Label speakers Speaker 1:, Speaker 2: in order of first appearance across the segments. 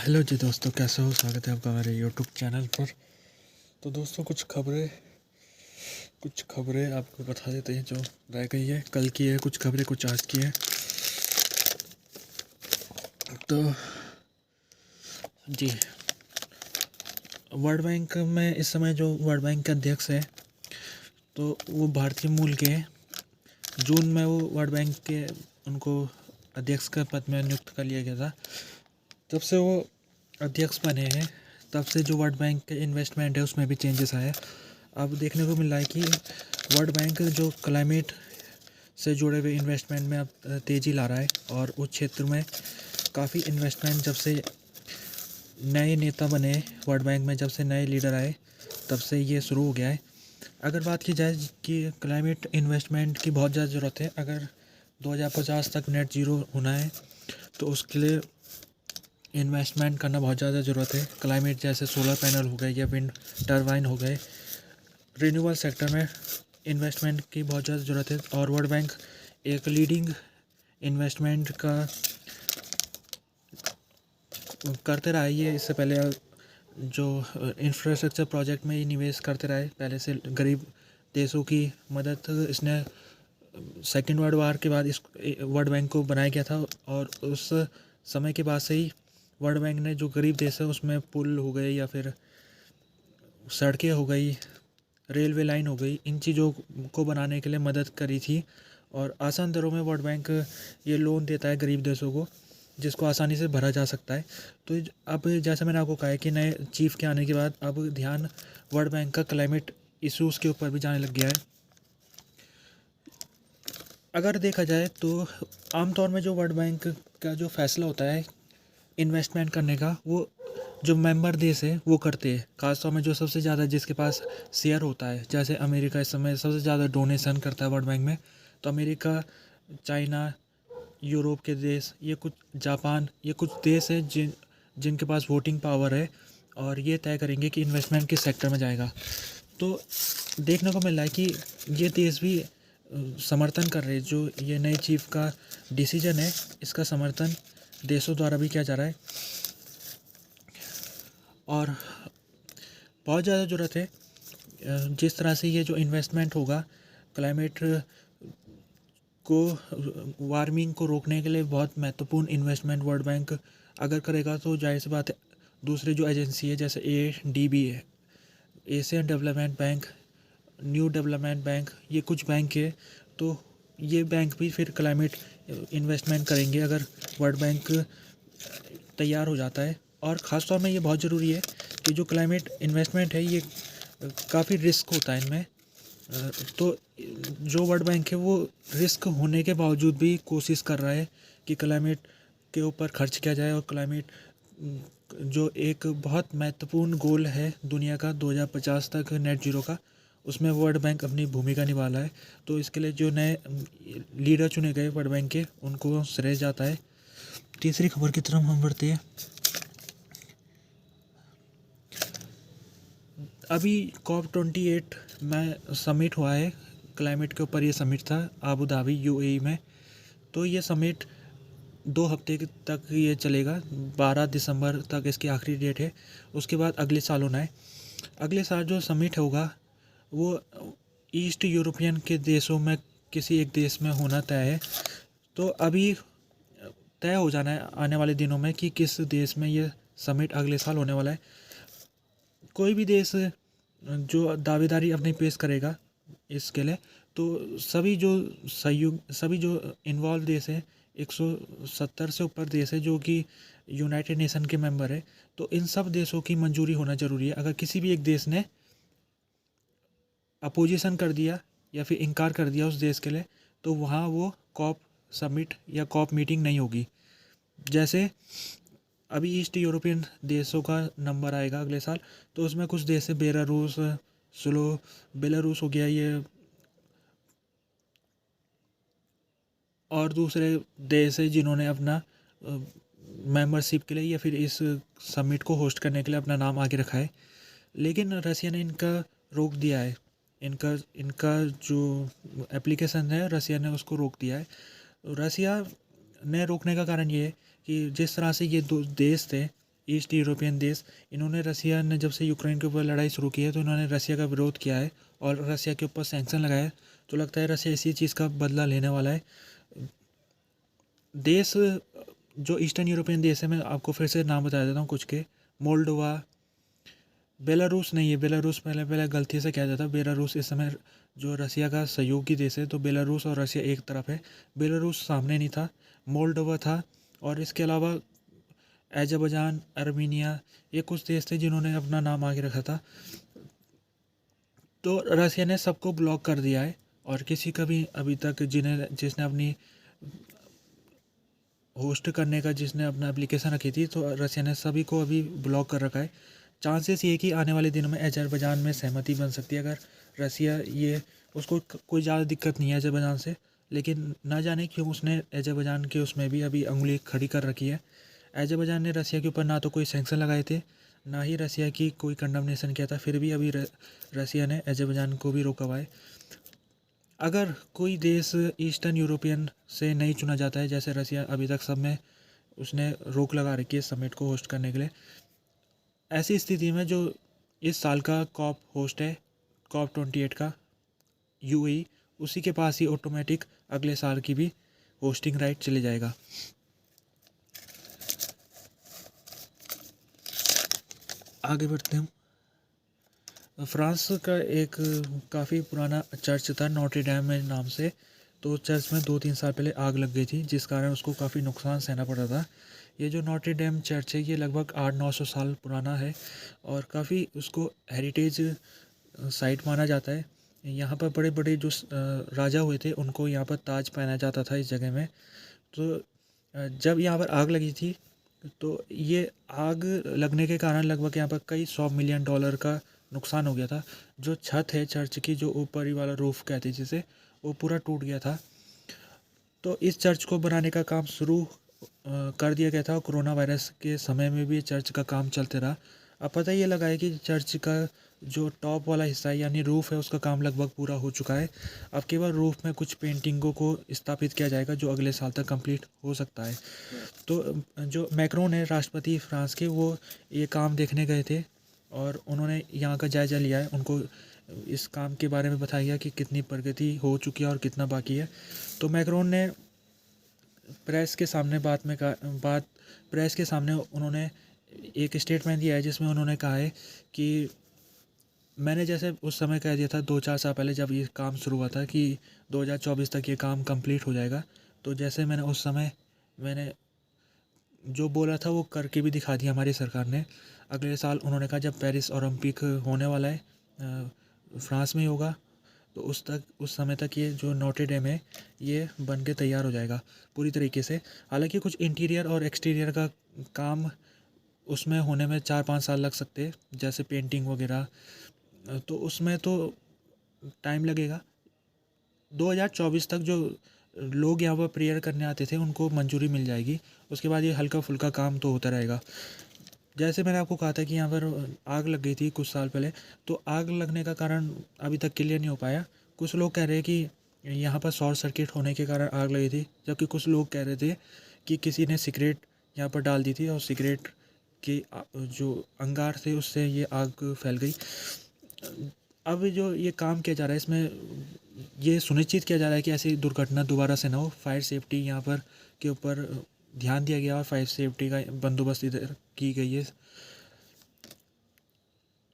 Speaker 1: Hello जी दोस्तों, कैसे हो? स्वागत है आपका हमारे यूट्यूब चैनल पर। तो दोस्तों कुछ खबरें आपको बता देते हैं जो रह गई है, कल की है, कुछ खबरें कुछ आज की है। तो जी, वर्ल्ड बैंक में इस समय जो वर्ल्ड बैंक के अध्यक्ष है तो वो भारतीय मूल के हैं। जून में वो वर्ल्ड बैंक के उनको अध्यक्ष के पद में नियुक्त कर लिया गया था। जब से वो अध्यक्ष बने हैं तब से जो वर्ल्ड बैंक के इन्वेस्टमेंट है उसमें भी चेंजेस आए। अब देखने को मिल रहा है कि वर्ल्ड बैंक जो क्लाइमेट से जुड़े हुए इन्वेस्टमेंट में अब तेज़ी ला रहा है और उस क्षेत्र में काफ़ी इन्वेस्टमेंट जब से नए नेता बने वर्ल्ड बैंक में, जब से नए लीडर आए तब से ये शुरू हो गया है। अगर बात की जाए कि क्लाइमेट इन्वेस्टमेंट की बहुत ज़्यादा ज़रूरत है, अगर 2050 तक नेट ज़ीरो होना है तो उसके लिए इन्वेस्टमेंट करना बहुत ज़्यादा ज़रूरत है। क्लाइमेट जैसे सोलर पैनल हो गए या विंड टरबाइन हो गए, रिन्यूएबल सेक्टर में इन्वेस्टमेंट की बहुत ज़्यादा ज़रूरत है। और वर्ल्ड बैंक एक लीडिंग इन्वेस्टमेंट का करते रहा है। ये इससे पहले जो इंफ्रास्ट्रक्चर प्रोजेक्ट में ही निवेश करते रहे, पहले से गरीब देशों की मदद इसने सेकेंड वर्ल्ड वार के बाद इस वर्ल्ड बैंक को बनाया गया था। और उस समय के बाद से ही वर्ल्ड बैंक ने जो गरीब देश है उसमें पुल हो गए या फिर सड़कें हो गई, रेलवे लाइन हो गई, इन चीज़ों को बनाने के लिए मदद करी थी। और आसान दरों में वर्ल्ड बैंक ये लोन देता है गरीब देशों को, जिसको आसानी से भरा जा सकता है। तो अब जैसे मैंने आपको कहा है कि नए चीफ के आने के बाद अब ध्यान वर्ल्ड बैंक का क्लाइमेट इश्यूज़ के ऊपर भी जाने लग गया है। अगर देखा जाए तो आमतौर में जो वर्ल्ड बैंक का जो फैसला होता है इन्वेस्टमेंट करने का, वो जो मेंबर देश है वो करते हैं। खासतौर में जो सबसे ज़्यादा जिसके पास शेयर होता है, जैसे अमेरिका इस समय सबसे ज़्यादा डोनेशन करता है वर्ल्ड बैंक में। तो अमेरिका, चाइना, यूरोप के देश, ये कुछ जापान, ये कुछ देश है जिनके पास वोटिंग पावर है और ये तय करेंगे कि इन्वेस्टमेंट किस सेक्टर में जाएगा। तो देखने को मिल रहा है कि ये देश भी समर्थन कर रहे हैं। जो ये नए चीफ का डिसीजन है इसका समर्थन देशों द्वारा भी किया जा रहा है और बहुत ज़्यादा ज़रूरत है। जिस तरह से ये जो इन्वेस्टमेंट होगा क्लाइमेट को, वार्मिंग को रोकने के लिए बहुत महत्वपूर्ण इन्वेस्टमेंट वर्ल्ड बैंक अगर करेगा तो जाहिर सी बात है दूसरी जो एजेंसी है जैसे ADB है, Asian development bank, new development bank, ये कुछ बैंक है तो ये बैंक भी फिर क्लाइमेट इन्वेस्टमेंट करेंगे अगर वर्ल्ड बैंक तैयार हो जाता है। और ख़ास तौर में ये बहुत ज़रूरी है कि जो क्लाइमेट इन्वेस्टमेंट है ये काफ़ी रिस्क होता है इनमें। तो जो वर्ल्ड बैंक है वो रिस्क होने के बावजूद भी कोशिश कर रहा है कि क्लाइमेट के ऊपर खर्च किया जाए। और क्लाइमेट जो एक बहुत महत्वपूर्ण गोल है दुनिया का 2050 तक नेट ज़ीरो का, उसमें वर्ल्ड बैंक अपनी भूमिका निभा रहा है। तो इसके लिए जो नए लीडर चुने गए वर्ल्ड बैंक के उनको श्रेय जाता है। तीसरी खबर की तरफ हम बढ़ते हैं। अभी COP28 में समिट हुआ है, क्लाइमेट के ऊपर ये समिट था आबू धाबी UAE में। तो ये समिट 2 हफ्ते तक ये चलेगा, 12 दिसंबर तक इसकी आखिरी डेट है। उसके बाद अगले साल होना है। अगले साल जो समिट होगा वो ईस्ट यूरोपियन के देशों में किसी एक देश में होना तय है। तो अभी तय हो जाना है आने वाले दिनों में कि किस देश में ये समिट अगले साल होने वाला है। कोई भी देश जो दावेदारी अपनी पेश करेगा इसके लिए, तो सभी जो इन्वॉल्व देश है, 170 से ऊपर देश है जो कि यूनाइटेड नेशन के मेंबर है, तो इन सब देशों की मंजूरी होना ज़रूरी है। अगर किसी भी एक देश ने अपोजिशन कर दिया या फिर इनकार कर दिया उस देश के लिए, तो वहाँ वो कॉप समिट या कॉप मीटिंग नहीं होगी। जैसे अभी ईस्ट यूरोपियन देशों का नंबर आएगा अगले साल, तो उसमें कुछ देश है बेलारूस, बेलारूस हो गया ये, और दूसरे देश है जिन्होंने अपना मेंबरशिप के लिए या फिर इस समिट को होस्ट करने के लिए अपना नाम आगे रखा है। लेकिन रसिया ने इनका रोक दिया है। इनका इनका जो एप्लीकेशन है रसिया ने उसको रोक दिया है। रसिया ने रोकने का कारण ये है कि जिस तरह से ये दो देश थे ईस्ट यूरोपियन देश, इन्होंने रसिया ने जब से यूक्रेन के ऊपर लड़ाई शुरू की है तो इन्होंने रसिया का विरोध किया है और रसिया के ऊपर सैंक्शन लगाए है। तो लगता है रसिया इसी चीज़ का बदला लेने वाला है। देश जो ईस्टर्न यूरोपियन देश है, मैं आपको फिर से नाम बता देता हूँ कुछ के। मोल्डोवा, बेलारूस नहीं है, बेलारूस पहले पहले गलती से कहा जाता है। बेलारूस इस समय जो रसिया का सहयोगी देश है, तो बेलारूस और रसिया एक तरफ है। बेलारूस सामने नहीं था, मोल्डोवा था। और इसके अलावा अजरबैजान, आर्मीनिया, ये कुछ देश थे जिन्होंने अपना नाम आगे रखा था। तो रसिया ने सबको ब्लॉक कर दिया है और किसी का भी अभी तक जिसने अपनी होस्ट करने का जिसने अपना एप्लीकेशन रखी थी, तो रसिया ने सभी को अभी ब्लॉक कर रखा है। चांसेस ये कि आने वाले दिनों में अजरबैजान में सहमति बन सकती है अगर रसिया ये उसको कोई ज़्यादा दिक्कत नहीं है अजरबैजान से, लेकिन ना जाने क्यों उसने अजरबैजान के उसमें भी अभी उंगली खड़ी कर रखी है। अजरबैजान ने रसिया के ऊपर ना तो कोई सैंक्शन लगाए थे, ना ही रसिया की कोई कंडमनेशन किया था, फिर भी अभी रसिया ने अजरबैजान को भी रोका हुआ है। अगर कोई देश ईस्टर्न यूरोपियन से नहीं चुना जाता है, जैसे रसिया अभी तक सब में उसने रोक लगा रखी है समिट को होस्ट करने के लिए, ऐसी स्थिति में जो इस साल का कॉप होस्ट है, कॉप 28 का, यूएई, उसी के पास ही ऑटोमेटिक अगले साल की भी होस्टिंग राइट चले जाएगा। आगे बढ़ते हैं। फ्रांस का एक काफ़ी पुराना चर्च था नोट्रे डैम में नाम से, तो चर्च में 2-3 साल पहले आग लग गई थी जिस कारण उसको काफ़ी नुकसान सहना पड़ा था। ये जो नोट्रे डैम चर्च है ये लगभग 800-900 साल पुराना है और काफ़ी उसको हेरिटेज साइट माना जाता है। यहाँ पर बड़े बड़े जो राजा हुए थे उनको यहाँ पर ताज पहनाया जाता था इस जगह में। तो जब यहाँ पर आग लगी थी तो ये आग लगने के कारण लगभग यहाँ पर कई 100 मिलियन डॉलर का नुकसान हो गया था। जो छत है चर्च की, जो ऊपर ही वाला रूफ कहते हैं जिसे, वो पूरा टूट गया था। तो इस चर्च को बनाने का काम शुरू कर दिया गया था और कोरोना वायरस के समय में भी चर्च का काम चलते रहा। अब पता ये लगा है कि चर्च का जो टॉप वाला हिस्सा है यानी रूफ़ है उसका काम लगभग पूरा हो चुका है। अब केवल रूफ़ में कुछ पेंटिंगों को स्थापित किया जाएगा जो अगले साल तक कंप्लीट हो सकता है। तो जो मैक्रोन है राष्ट्रपति फ्रांस के, वो ये काम देखने गए थे और उन्होंने यहाँ का जायज़ा लिया है। उनको इस काम के बारे में बताया गया कि कितनी प्रगति हो चुकी है और कितना बाकी है। तो मैक्रोन ने प्रेस के सामने प्रेस के सामने उन्होंने एक स्टेटमेंट दिया है जिसमें उन्होंने कहा है कि मैंने जैसे उस समय कह दिया था 2-4 साल पहले जब ये काम शुरू हुआ था कि 2024 तक ये काम कंप्लीट हो जाएगा, तो जैसे मैंने उस समय मैंने जो बोला था वो करके भी दिखा दिया हमारी सरकार ने। अगले साल उन्होंने कहा जब पेरिस ओलंपिक होने वाला है, फ्रांस में ही होगा, तो उस समय तक ये जो नोट्रे डेम है ये बन के तैयार हो जाएगा पूरी तरीके से। हालांकि कुछ इंटीरियर और एक्सटीरियर का काम उसमें होने में 4-5 साल लग सकते हैं, जैसे पेंटिंग वगैरह, तो उसमें तो टाइम लगेगा। 2024 तक जो लोग यहाँ पर प्रेयर करने आते थे उनको मंजूरी मिल जाएगी। उसके बाद ये हल्का फुल्का काम तो होता रहेगा। जैसे मैंने आपको कहा था कि यहाँ पर आग लग गई थी कुछ साल पहले, तो आग लगने का कारण अभी तक क्लियर नहीं हो पाया। कुछ लोग कह रहे हैं कि यहाँ पर शॉर्ट सर्किट होने के कारण आग लगी थी, जबकि कुछ लोग कह रहे थे कि किसी ने सिगरेट यहाँ पर डाल दी थी और सिगरेट के जो अंगार थे उससे ये आग फैल गई। अब जो ये काम किया जा रहा है इसमें ये सुनिश्चित किया जा रहा है कि ऐसी दुर्घटना दोबारा से ना हो। फायर सेफ्टी यहाँ पर के ऊपर ध्यान दिया गया और फायर सेफ्टी का बंदोबस्त इधर की गई है।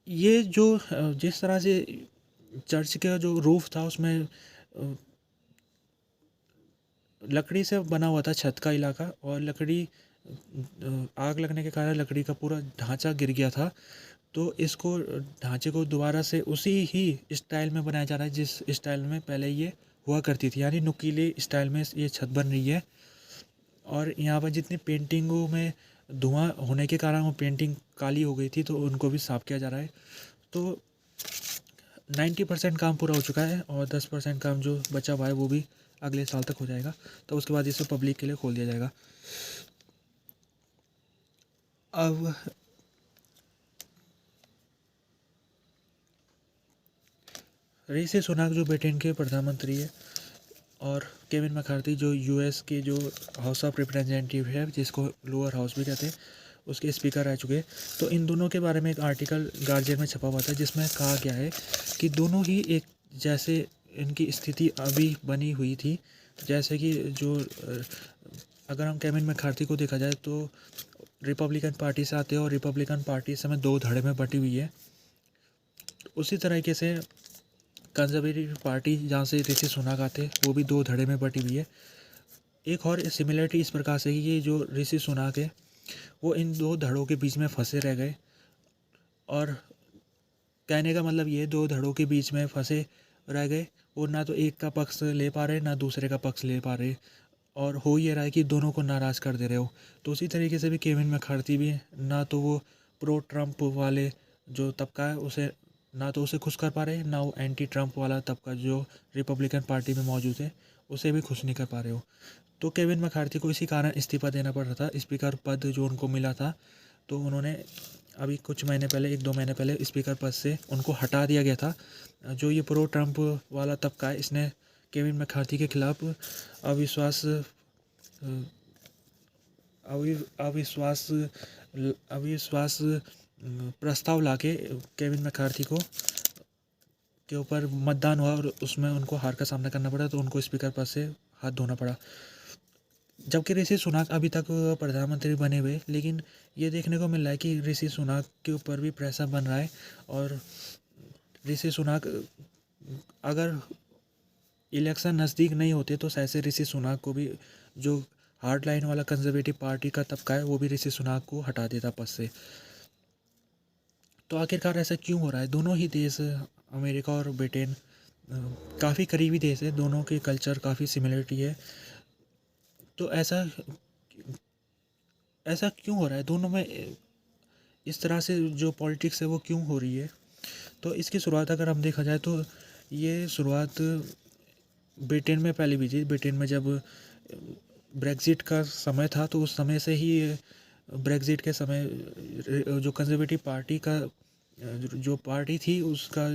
Speaker 1: ये जो जिस तरह से चर्च का जो रूफ था उसमें लकड़ी से बना हुआ था छत का इलाका, और लकड़ी आग लगने के कारण लकड़ी का पूरा ढांचा गिर गया था। तो इसको ढांचे को दोबारा से उसी ही स्टाइल में बनाया जा रहा है जिस स्टाइल में पहले ये हुआ करती थी, यानी नुकीले स्टाइल में ये छत बन रही है। और यहाँ पर जितनी पेंटिंगों में धुआं होने के कारण वो पेंटिंग काली हो गई थी तो उनको भी साफ़ किया जा रहा है। तो 90% काम पूरा हो चुका है और 10% काम जो बचा हुआ है वो भी अगले साल तक हो जाएगा। तो उसके बाद इसे पब्लिक के लिए खोल दिया जाएगा। अब ऋषि सुनाक जो ब्रिटेन के प्रधानमंत्री है और केविन मैकार्थी जो यूएस के जो हाउस ऑफ रिप्रेजेंटेटिव है जिसको लोअर हाउस भी कहते हैं, उसके स्पीकर रह चुके। तो इन दोनों के बारे में एक आर्टिकल गार्जियन में छपा हुआ था जिसमें कहा गया है कि दोनों ही एक जैसे इनकी स्थिति अभी बनी हुई थी। जैसे कि जो अगर हम केविन मैकार्थी को देखा जाए तो रिपब्लिकन पार्टी से आते हैं और रिपब्लिकन पार्टी इस समय दो धड़े में बटी हुई है। उसी तरीके से कंजर्वेटिव पार्टी जहाँ से ऋषि सुनक आते वो भी दो धड़े में बटी हुई है। एक और सिमिलरिटी इस प्रकार से कि जो ऋषि सुनक है वो इन दो धड़ों के बीच में फंसे रह गए, और कहने का मतलब ये दो धड़ों के बीच में फंसे रह गए, और ना तो एक का पक्ष ले पा रहे ना दूसरे का पक्ष ले पा रहे, और हो ये रहा है कि दोनों को नाराज़ कर दे रहे हो। तो उसी तरीके से भी केविन मैकार्थी भी ना तो वो प्रो ट्रम्प वाले जो तबका है उसे ना तो उसे खुश कर पा रहे, ना वो एंटी ट्रम्प वाला तबका जो रिपब्लिकन पार्टी में मौजूद है उसे भी खुश नहीं कर पा रहे हो। तो केविन मैकार्थी को इसी कारण इस्तीफ़ा देना पड़ रहा था। स्पीकर पद जो उनको मिला था तो उन्होंने अभी कुछ महीने पहले, 1-2 महीने पहले स्पीकर पद से उनको हटा दिया गया था। जो ये प्रो ट्रम्प वाला तबका है इसने केविन मैकार्थी के खिलाफ अविश्वास अविश्वास अविश्वास प्रस्ताव लाके केविन मैकार्थी को के ऊपर मतदान हुआ और उसमें उनको हार का सामना करना पड़ा, तो उनको स्पीकर पद से हाथ धोना पड़ा। जबकि ऋषि सुनक अभी तक प्रधानमंत्री बने हुए, लेकिन ये देखने को मिल रहा है कि ऋषि सुनक के ऊपर भी प्रेशर बन रहा है, और ऋषि सुनक अगर इलेक्शन नज़दीक नहीं होते तो शायद से ऋषि सुनक को भी जो हार्ड लाइन वाला कंजर्वेटिव पार्टी का तबका है वो भी ऋषि सुनक को हटा देता पद से। तो आखिरकार ऐसा क्यों हो रहा है? दोनों ही देश, अमेरिका और ब्रिटेन, काफ़ी करीबी देश है, दोनों के कल्चर काफ़ी सिमिलरिटी है। तो ऐसा ऐसा क्यों हो रहा है? दोनों में इस तरह से जो पॉलिटिक्स है वो क्यों हो रही है? तो इसकी शुरुआत अगर हम देखा जाए तो ये शुरुआत ब्रिटेन में पहले भी थी। ब्रिटेन में जब ब्रेक्ज़िट का समय था तो उस समय से ही ब्रेक्ज़िट के समय जो कंजर्वेटिव पार्टी का जो पार्टी थी उसका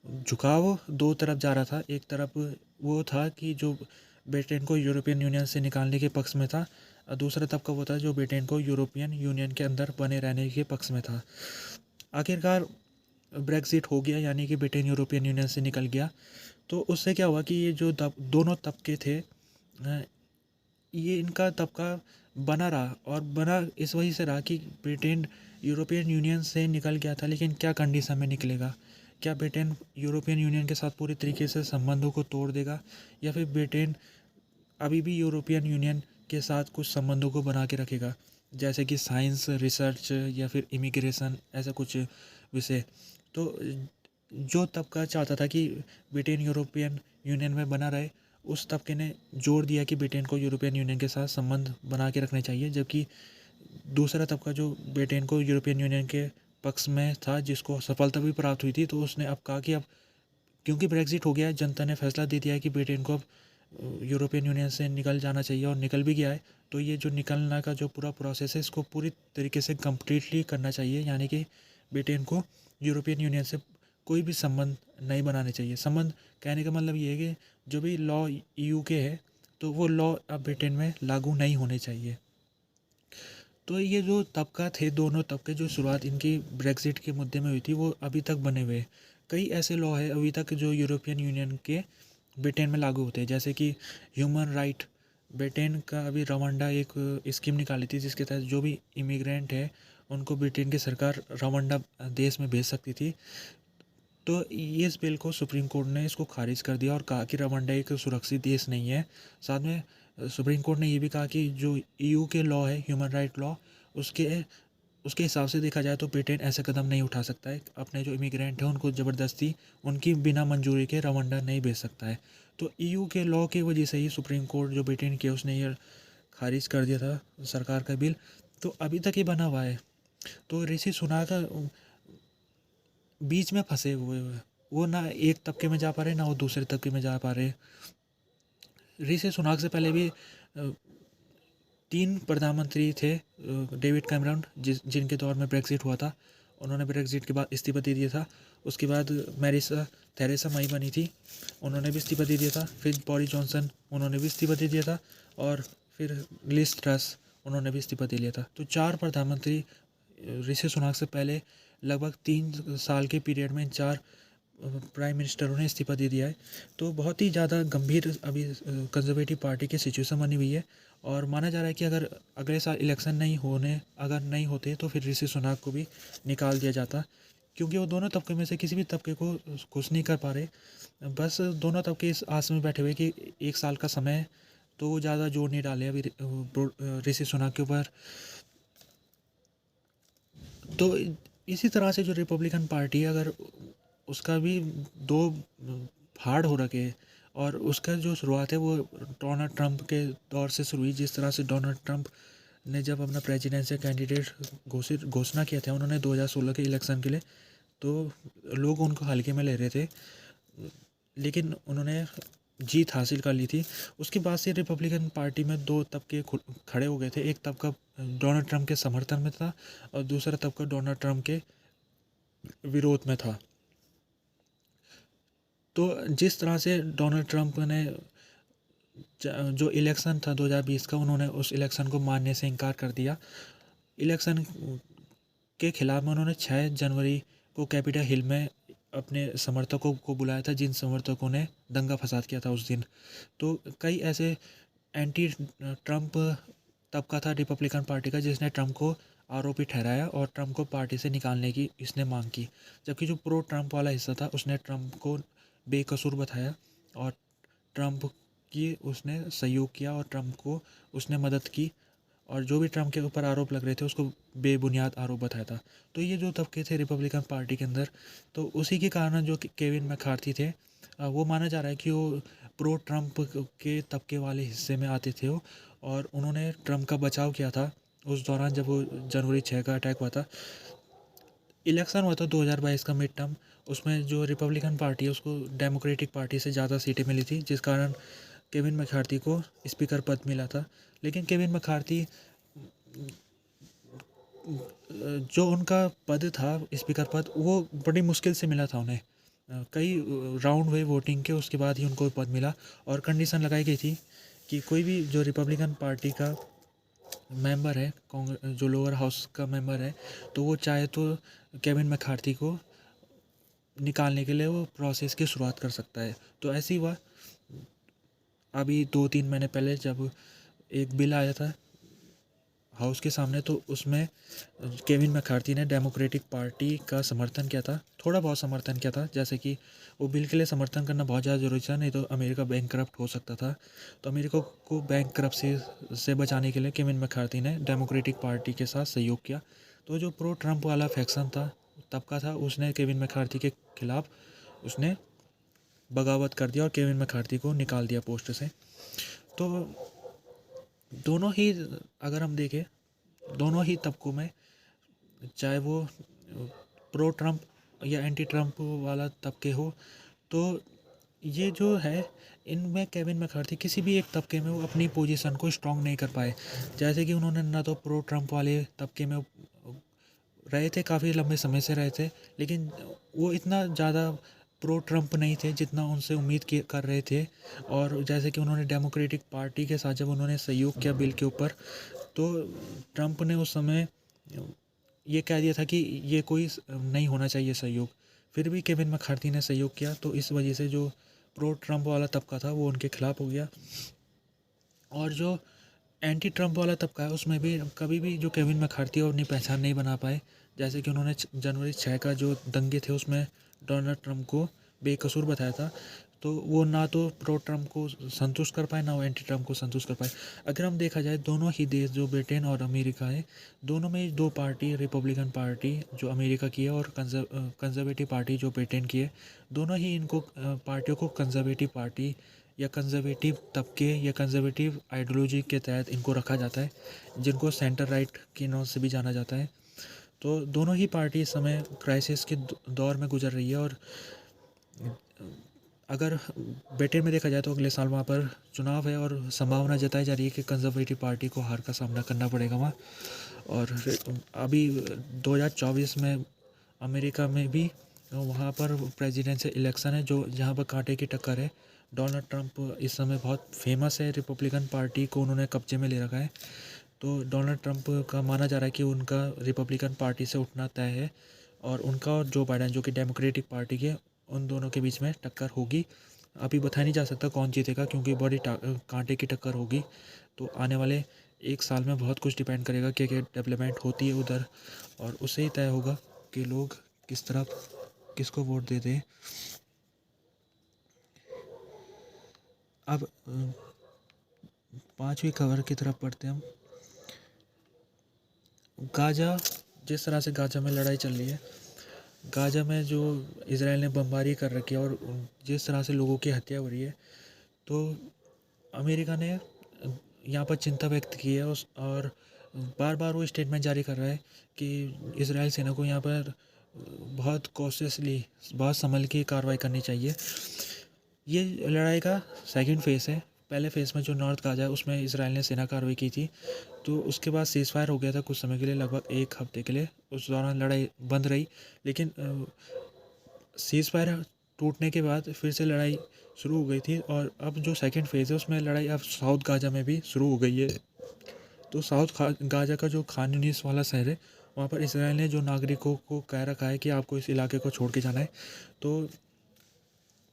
Speaker 1: झुकाव दो तरफ जा रहा था। एक तरफ वो था कि जो ब्रिटेन को यूरोपियन यूनियन से निकालने के पक्ष में था, और दूसरा तबका वो था जो ब्रिटेन को यूरोपियन यूनियन के अंदर बने रहने के पक्ष में था। आखिरकार ब्रेक्ज़िट हो गया, यानी कि ब्रिटेन यूरोपियन यूनियन से निकल गया। तो उससे क्या हुआ कि ये जो दोनों तबके थे, ये इनका तबका बना रहा, और बना इस वजह से रहा कि ब्रिटेन यूरोपियन यूनियन से निकल गया था, लेकिन क्या कंडीशन में निकलेगा? क्या ब्रिटेन यूरोपियन यूनियन के साथ पूरी तरीके से संबंधों को तोड़ देगा, या फिर ब्रिटेन अभी भी यूरोपियन यूनियन के साथ कुछ संबंधों को बना के रखेगा, जैसे कि साइंस, रिसर्च या फिर इमिग्रेशन, ऐसा कुछ विषय। तो जो तबका चाहता था कि ब्रिटेन यूरोपियन यूनियन में बना रहे, उस तबके ने जोर दिया कि ब्रिटेन को यूरोपियन यूनियन के साथ संबंध बना के रखने चाहिए, जबकि दूसरा तबका जो ब्रिटेन को यूरोपियन यूनियन के पक्ष में था, जिसको सफलता भी प्राप्त हुई थी, तो उसने अब कहा कि अब क्योंकि ब्रेक्ज़िट हो गया है, जनता ने फैसला दे दिया है कि ब्रिटेन को अब यूरोपियन यूनियन से निकल जाना चाहिए, और निकल भी गया है। तो ये जो निकलना का जो पूरा प्रोसेस है इसको पूरी तरीके से कम्प्लीटली करना चाहिए, यानी कि ब्रिटेन को यूरोपियन यूनियन से कोई भी संबंध नहीं बनाने चाहिए। संबंध कहने का मतलब ये है कि जो भी लॉ ईयू के है तो वो लॉ अब ब्रिटेन में लागू नहीं होने चाहिए। तो ये जो तबका थे, दोनों तबके जो शुरुआत इनकी ब्रेक्ज़िट के मुद्दे में हुई थी, वो अभी तक बने हुए हैं। कई ऐसे लॉ है अभी तक जो यूरोपियन यूनियन के ब्रिटेन में लागू होते हैं, जैसे कि ह्यूमन राइट। ब्रिटेन का अभी रवांडा एक स्कीम निकाली थी जिसके तहत जो भी इमिग्रेंट है उनको ब्रिटेन की सरकार रवांडा देश में भेज सकती थी। तो इस बिल को सुप्रीम कोर्ट ने इसको खारिज कर दिया और कहा कि रवांडा एक सुरक्षित देश नहीं है। साथ में सुप्रीम कोर्ट ने ये भी कहा कि जो ईयू के लॉ है, ह्यूमन राइट लॉ, उसके उसके हिसाब से देखा जाए तो ब्रिटेन ऐसा कदम नहीं उठा सकता है, अपने जो इमिग्रेंट हैं उनको ज़बरदस्ती उनकी बिना मंजूरी के रवांडा नहीं भेज सकता है। तो ईयू के लॉ की वजह से ही सुप्रीम कोर्ट जो ब्रिटेन की उसने ये खारिज कर दिया था सरकार का बिल। तो अभी तक ये बना हुआ है। तो ऋषि सुनक बीच में फंसे हुए हैं, वो ना एक तबके में जा पा रहे ना वो दूसरे तबके में जा पा रहे। ऋषि सुनक से पहले भी 3 प्रधानमंत्री थे, डेविड कैमरन जिनके दौर में ब्रेक्ज़िट हुआ था, उन्होंने ब्रेक्ज़िट के बाद इस्तीफ़ा दे दिया था। उसके बाद थेरेसा मई बनी थी, उन्होंने भी इस्तीफ़ा दे दिया था। फिर बोरिस जॉनसन, उन्होंने भी इस्तीफ़ा दे दिया था। और फिर लिज ट्रस, उन्होंने भी इस्तीफ़ा दे लिया था। तो 4 प्रधानमंत्री ऋषि सुनक से पहले लगभग 3 साल के पीरियड में 4 प्राइम मिनिस्टरों ने इस्तीफ़ा दे दिया है। तो बहुत ही ज़्यादा गंभीर अभी कंजर्वेटिव पार्टी की सिचुएशन बनी हुई है और माना जा रहा है कि अगर अगले साल इलेक्शन अगर नहीं होते तो फिर ऋषि सुनक को भी निकाल दिया जाता, क्योंकि वो दोनों तबके में से किसी भी तबके को खुश नहीं कर पा रहे। बस दोनों तबके इस आस में बैठे हुए कि 1 साल का समय है, तो वो ज़्यादा जोर नहीं डाले अभी ऋषि सुनक के ऊपर। तो इसी तरह से जो रिपब्लिकन पार्टी है, अगर उसका भी 2 फाड़ हो रखे हैं और उसका जो शुरुआत है वो डोनाल्ड ट्रंप के दौर से शुरू हुई। जिस तरह से डोनाल्ड ट्रंप ने जब अपना प्रेसिडेंशियल कैंडिडेट घोषणा किया था उन्होंने 2016 के इलेक्शन के लिए, तो लोग उनको हल्के में ले रहे थे, लेकिन उन्होंने जीत हासिल कर ली थी। उसके बाद से रिपब्लिकन पार्टी में 2 तबके खड़े हो गए थे। एक तबका डोनाल्ड ट्रंप के समर्थन में था और दूसरा तबका डोनाल्ड ट्रंप के विरोध में था। तो जिस तरह से डोनाल्ड ट्रंप ने जो इलेक्शन था 2020 का, उन्होंने उस इलेक्शन को मानने से इनकार कर दिया। इलेक्शन के खिलाफ में उन्होंने 6 जनवरी को कैपिटल हिल में अपने समर्थकों को बुलाया था, जिन समर्थकों ने दंगा फसाद किया था उस दिन। तो कई ऐसे एंटी ट्रंप तबका था रिपब्लिकन पार्टी का जिसने ट्रंप को आरोपी ठहराया और ट्रंप को पार्टी से निकालने की इसने मांग की, जबकि जो प्रो ट्रंप वाला हिस्सा था उसने ट्रंप को बेकसूर बताया और ट्रंप की उसने सहयोग किया और ट्रंप को उसने मदद की और जो भी ट्रंप के ऊपर आरोप लग रहे थे उसको बेबुनियाद आरोप बताया था। तो ये जो तबके थे रिपब्लिकन पार्टी के अंदर, तो उसी के कारण जो केविन मैकार्थी थे, वो माना जा रहा है कि वो प्रो ट्रंप के तबके वाले हिस्से में आते थे वो, और उन्होंने ट्रंप का बचाव किया था उस दौरान जब वो जनवरी 6 का अटैक हुआ था। इलेक्शन हुआ था 2022 का मिड टर्म, उसमें जो रिपब्लिकन पार्टी है उसको डेमोक्रेटिक पार्टी से ज़्यादा सीटें मिली थी, जिस कारण केविन मैकार्थी को स्पीकर पद मिला था। लेकिन केविन मैकार्थी जो उनका पद था स्पीकर पद, वो बड़ी मुश्किल से मिला था उन्हें। कई राउंड हुए वोटिंग के, उसके बाद ही उनको पद मिला और कंडीशन लगाई गई थी कि कोई भी जो रिपब्लिकन पार्टी का मेंबर है, जो लोअर हाउस का मेंबर है, तो वो चाहे तो केविन मैकार्थी को निकालने के लिए वो प्रोसेस की शुरुआत कर सकता है। तो ऐसे ही हुआ। अभी 2-3 महीने पहले जब एक बिल आया था हाउस के सामने, तो उसमें केविन मैकार्थी ने डेमोक्रेटिक पार्टी का समर्थन किया था, थोड़ा बहुत समर्थन किया था, जैसे कि वो बिल के लिए समर्थन करना बहुत ज़्यादा ज़रूरी था, नहीं तो अमेरिका बैंकक्रप्ट हो सकता था। तो अमेरिका को बैंकक्रप्सी से बचाने के लिए केविन मैकार्थी ने डेमोक्रेटिक पार्टी के साथ सहयोग किया। तो जो प्रो ट्रंप वाला फैक्शन था, तबका था, उसने केविन मैकार्थी के खिलाफ उसने बगावत कर दिया और केविन मैकार्थी को निकाल दिया पोस्ट से। तो दोनों ही, अगर हम देखें, दोनों ही तबकों में, चाहे वो प्रो ट्रंप या एंटी ट्रंप वाला तबके हो, तो ये जो है इनमें केविन मैकार्थी किसी भी एक तबके में वो अपनी पोजीशन को स्ट्रांग नहीं कर पाए। जैसे कि उन्होंने ना तो प्रो ट्रंप वाले तबके में रहे थे, काफ़ी लंबे समय से रहे थे, लेकिन वो इतना ज़्यादा प्रो ट्रंप नहीं थे जितना उनसे उम्मीद कर रहे थे। और जैसे कि उन्होंने डेमोक्रेटिक पार्टी के साथ जब उन्होंने सहयोग किया बिल के ऊपर, तो ट्रंप ने उस समय ये कह दिया था कि ये कोई नहीं होना चाहिए सहयोग। फिर भी केविन मैकार्थी ने सहयोग किया, तो इस वजह से जो प्रो ट्रंप वाला तबका था वो उनके खिलाफ हो गया। और जो एंटी ट्रंप वाला तबका है उसमें भी कभी भी जो केविन मैकार्थी और अपनी पहचान नहीं बना पाए। जैसे कि उन्होंने जनवरी 6 का जो दंगे थे उसमें डोनाल्ड ट्रंप को बेकसूर बताया था, तो वो ना तो प्रो ट्रंप को संतुष्ट कर पाए, ना वो एंटी ट्रंप को संतुष्ट कर पाए। अगर हम देखा जाए दोनों ही देश जो ब्रिटेन और अमेरिका है, दोनों में 2 पार्टी, रिपब्लिकन पार्टी जो अमेरिका की है और कंजर्वेटिव पार्टी जो ब्रिटेन की है, दोनों ही इनको पार्टियों को कंजर्वेटिव पार्टी या कंजर्वेटिव तबके या कंजर्वेटिव आइडियोलॉजी के तहत इनको रखा जाता है, जिनको सेंटर राइट के नाम से भी जाना जाता है। तो दोनों ही पार्टी इस समय क्राइसिस के दौर में गुजर रही है। और अगर ब्रिटेन में देखा जाए तो अगले साल वहाँ पर चुनाव है और संभावना जताई जा रही है कि कंजर्वेटिव पार्टी को हार का सामना करना पड़ेगा वहाँ। और अभी 2024 में अमेरिका में भी वहाँ पर प्रेसिडेंशियल इलेक्शन है, जो जहाँ पर कांटे की टक्कर है। डोनाल्ड ट्रंप इस समय बहुत फेमस है, रिपब्लिकन पार्टी को उन्होंने कब्जे में ले रखा है। तो डोनाल्ड ट्रंप का माना जा रहा है कि उनका रिपब्लिकन पार्टी से उठना तय है, और उनका और जो बाइडेन जो कि डेमोक्रेटिक पार्टी के, उन दोनों के बीच में टक्कर होगी। अभी बताया नहीं जा सकता कौन जीतेगा, क्योंकि बड़ी कांटे की टक्कर होगी। तो आने वाले 1 साल में बहुत कुछ डिपेंड करेगा कि डेवलपमेंट होती है उधर, और उससे ही तय होगा कि लोग किस तरफ किसको वोट देते हैं। अब 5वीं खबर की तरफ पढ़ते हैं हम। गाजा, जिस तरह से गाजा में लड़ाई चल रही है, गाजा में जो इसराइल ने बमबारी कर रखी है और जिस तरह से लोगों की हत्या हो रही है, तो अमेरिका ने यहाँ पर चिंता व्यक्त की है, और बार बार वो स्टेटमेंट जारी कर रहा है कि इसराइल सेना को यहाँ पर बहुत कॉशियसली, बहुत संभल के कार्रवाई करनी चाहिए। ये लड़ाई का सेकंड फेज़ है। पहले फेज़ में जो नॉर्थ गाजा है उसमें इसराइल ने सेना कार्रवाई की थी, तो उसके बाद सीज़ फायर हो गया था कुछ समय के लिए, लगभग 1 हफ्ते के लिए। उस दौरान लड़ाई बंद रही, लेकिन सीज़ फायर टूटने के बाद फिर से लड़ाई शुरू हो गई थी, और अब जो सेकंड फेज़ है उसमें लड़ाई अब साउथ गाजा में भी शुरू हो गई है। तो गाजा का जो खान यूनिस वाला शहर है, वहाँ पर इसराइल ने जो नागरिकों को कह रखा है कि आपको इस इलाके को छोड़ के जाना है। तो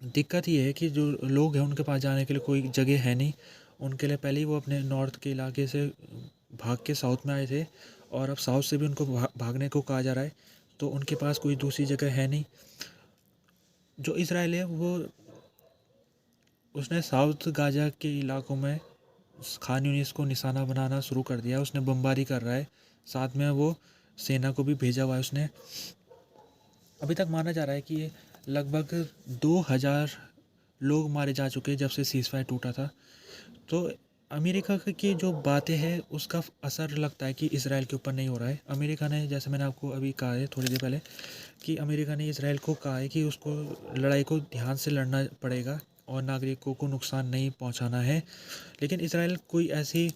Speaker 1: दिक्कत ये है कि जो लोग हैं उनके पास जाने के लिए कोई जगह है नहीं। उनके लिए पहले ही वो अपने नॉर्थ के इलाके से भाग के साउथ में आए थे, और अब साउथ से भी उनको भागने को कहा जा रहा है, तो उनके पास कोई दूसरी जगह है नहीं। जो इसराइल है वो, उसने साउथ गाजा के इलाकों में खान यूनिस को निशाना बनाना शुरू कर दिया। उसने बमबारी कर रहा है, साथ में वो सेना को भी भेजा हुआ है उसने। अभी तक माना जा रहा है कि लगभग 2000 लोग मारे जा चुके हैं जब से सीज़ फायर टूटा था। तो अमेरिका की जो बातें हैं उसका असर लगता है कि इसराइल के ऊपर नहीं हो रहा है। अमेरिका ने, जैसे मैंने आपको अभी कहा है थोड़ी देर पहले, कि अमेरिका ने इसराइल को कहा है कि उसको लड़ाई को ध्यान से लड़ना पड़ेगा और नागरिकों को नुकसान नहीं पहुंचाना है। लेकिन इसराइल कोई ऐसी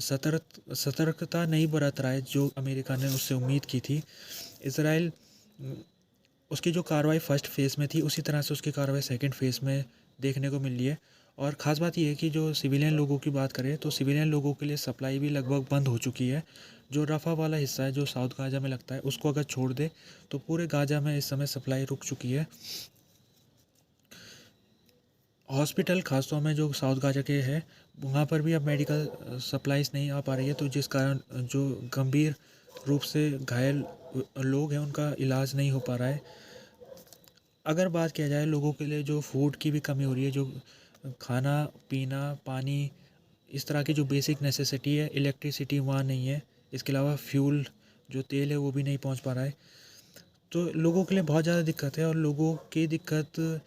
Speaker 1: सतर्कता नहीं बरत रहा है जो अमेरिका ने उससे उम्मीद की थी। इसराइल, उसकी जो कार्रवाई फर्स्ट फेज़ में थी उसी तरह से उसकी कार्रवाई सेकंड फेज़ में देखने को मिल रही है। और ख़ास बात यह है कि जो सिविलियन लोगों की बात करें तो सिविलियन लोगों के लिए सप्लाई भी लगभग बंद हो चुकी है। जो रफ़ा वाला हिस्सा है जो साउथ गाजा में लगता है, उसको अगर छोड़ दे तो पूरे गाजा में इस समय सप्लाई रुक चुकी है। हॉस्पिटल खासतौर में जो साउथ गाजा के हैं, वहाँ पर भी अब मेडिकल सप्लाईज नहीं आ पा रही है, तो जिस कारण जो गंभीर रूप से घायल लोग हैं उनका इलाज नहीं हो पा रहा है। अगर बात किया जाए लोगों के लिए जो फूड की भी कमी हो रही है, जो खाना पीना पानी, इस तरह की जो बेसिक नेसेसिटी है, इलेक्ट्रिसिटी वहाँ नहीं है। इसके अलावा फ्यूल जो तेल है वो भी नहीं पहुँच पा रहा है। तो लोगों के लिए बहुत ज़्यादा दिक्कत है, और लोगों की दिक्कत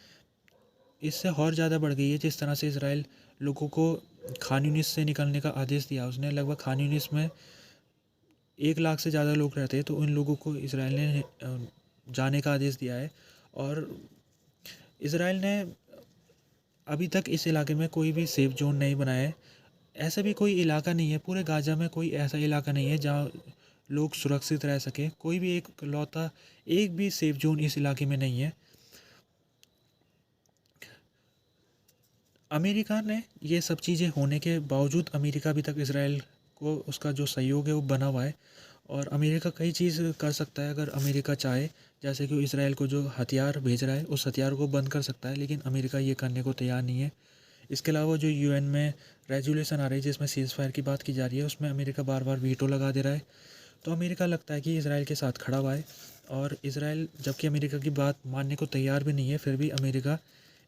Speaker 1: इससे और ज़्यादा बढ़ गई है जिस तरह से इसराइल लोगों को खान यूनिस से निकलने का आदेश दिया उसने। लगभग खान यूनिस में 1 लाख से ज़्यादा लोग रहते हैं, तो उन लोगों को इसराइल ने जाने का आदेश दिया है। और इसराइल ने अभी तक इस इलाके में कोई भी सेफ जोन नहीं बनाया है। ऐसा भी कोई इलाका नहीं है पूरे गाजा में, कोई ऐसा इलाका नहीं है जहाँ लोग सुरक्षित रह सकें। कोई भी एक लौता एक भी सेफ जोन इस इलाके में नहीं है। अमेरिका ने ये सब चीज़ें होने के बावजूद, अमेरिका अभी तक इसराइल को उसका जो सहयोग है वो बना हुआ है, और अमेरिका कई चीज़ कर सकता है अगर अमेरिका चाहे। जैसे कि इसराइल को जो हथियार भेज रहा है उस हथियार को बंद कर सकता है, लेकिन अमेरिका ये करने को तैयार नहीं है। इसके अलावा जो यूएन में रेजोल्यूशन आ रही है जिसमें सीज़ फायर की बात की जा रही है, उसमें अमेरिका बार बार वीटो लगा दे रहा है। तो अमेरिका लगता है कि इसराइल के साथ खड़ा हुआ है, और इसराइल, जबकि अमेरिका की बात मानने को तैयार भी नहीं है, फिर भी अमेरिका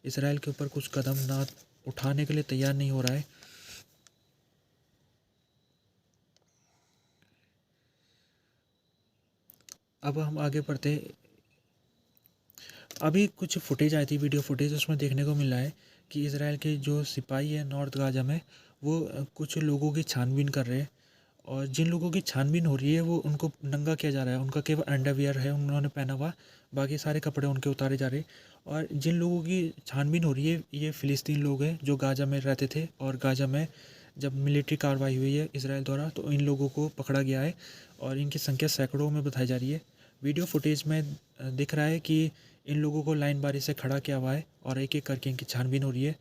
Speaker 1: इसराइल के ऊपर कुछ कदम ना उठाने के लिए तैयार नहीं हो रहा है। अब हम आगे बढ़ते। अभी कुछ फुटेज आई थी, वीडियो फुटेज, उसमें देखने को मिला है कि इसराइल के जो सिपाही हैं नॉर्थ गाजा में, वो कुछ लोगों की छानबीन कर रहे हैं, और जिन लोगों की छानबीन हो रही है वो उनको नंगा किया जा रहा है। उनका केवल अंडरवियर है उन्होंने पहना हुआ, बाकी सारे कपड़े उनके उतारे जा रहे। और जिन लोगों की छानबीन हो रही है ये फ़िलिस्तीन लोग हैं जो गाजा में रहते थे, और गाजा में जब मिलिट्री कार्रवाई हुई है इसराइल द्वारा तो इन लोगों को पकड़ा गया है, और इनकी संख्या सैकड़ों में बताई जा रही है। वीडियो फुटेज में दिख रहा है कि इन लोगों को लाइन बारी से खड़ा किया हुआ है और एक एक करके इनकी छानबीन हो रही है।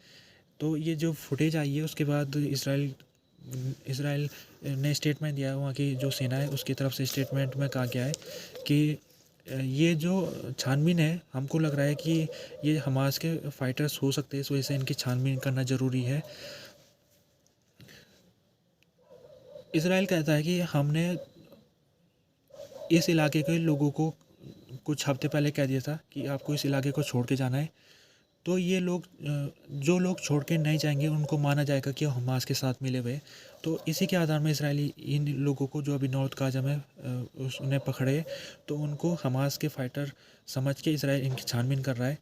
Speaker 1: तो ये जो फुटेज आई है उसके बाद इसराइल इसराइल ने स्टेटमेंट दिया है, वहाँ की जो सेना है उसकी तरफ से स्टेटमेंट में कहा गया है कि ये जो छानबीन है, हमको लग रहा है कि ये हमास के फाइटर्स हो सकते हैं, इस वजह से इनकी छानबीन करना ज़रूरी है। इसराइल कहता है कि हमने इस इलाके के लोगों को कुछ हफ्ते पहले कह दिया था कि आपको इस इलाके को छोड़ के जाना है। तो ये लोग जो लोग छोड़ के नहीं जाएंगे उनको माना जाएगा कि वो हमास के साथ मिले हुए। तो इसी के आधार में इसराइली इन लोगों को जो अभी नॉर्थ गाजा में उन्हें पकड़े, तो उनको हमास के फाइटर समझ के इसराइल इनकी छानबीन कर रहा है।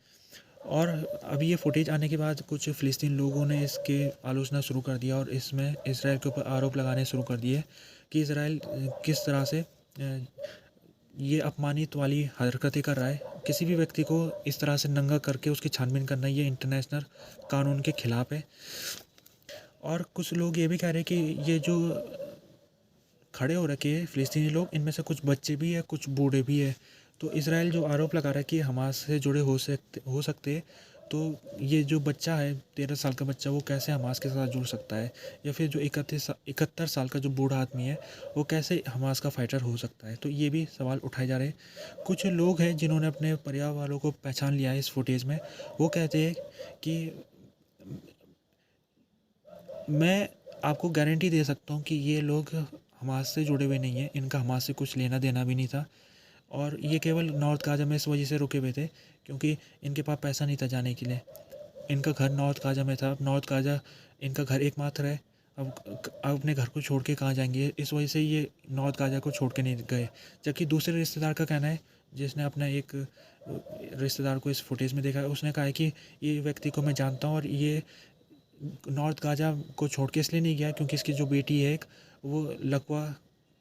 Speaker 1: और अभी ये फुटेज आने के बाद कुछ फ़िलिस्तीन लोगों ने इसके आलोचना शुरू कर दिया और इसमें इसराइल के ऊपर आरोप लगाने शुरू कर दिए कि इसराइल किस तरह से ये अपमानित वाली हरकतें कर रहा है। किसी भी व्यक्ति को इस तरह से नंगा करके उसकी छानबीन करना, ये इंटरनेशनल कानून के खिलाफ है। और कुछ लोग ये भी कह रहे हैं कि ये जो खड़े हो रखे हैं फ़िलिस्तीनी लोग, इनमें से कुछ बच्चे भी हैं, कुछ बूढ़े भी हैं। तो इसराइल जो आरोप लगा रहा है कि हमास से जुड़े हो सकते हैं, तो ये जो बच्चा है 13 साल का बच्चा, वो कैसे हमास के साथ जुड़ सकता है? या फिर जो 71 साल का जो बूढ़ा आदमी है, वो कैसे हमास का फाइटर हो सकता है? तो ये भी सवाल उठाए जा रहे हैं। कुछ लोग हैं जिन्होंने अपने परिवार वालों को पहचान लिया है इस फुटेज में। वो कहते हैं कि मैं आपको गारंटी दे सकता हूँ कि ये लोग हमास से जुड़े हुए नहीं हैं, इनका हमास से कुछ लेना देना भी नहीं था। और ये केवल नॉर्थ गाज़ा में इस वजह से रुके हुए थे क्योंकि इनके पास पैसा नहीं था जाने के लिए। इनका घर नॉर्थ गाज़ा में था, अब नॉर्थ गाज़ा इनका घर एकमात्र है। अब अपने घर को छोड़ के कहाँ जाएंगे? इस वजह से ये नॉर्थ गाज़ा को छोड़ के नहीं गए। जबकि दूसरे रिश्तेदार का कहना है, जिसने अपना एक रिश्तेदार को इस फुटेज में देखा है, उसने कहा है कि ये व्यक्ति को मैं जानता हूँ और ये नॉर्थ गाज़ा को छोड़ के इसलिए नहीं गया क्योंकि इसकी जो बेटी है एक, वो लकवा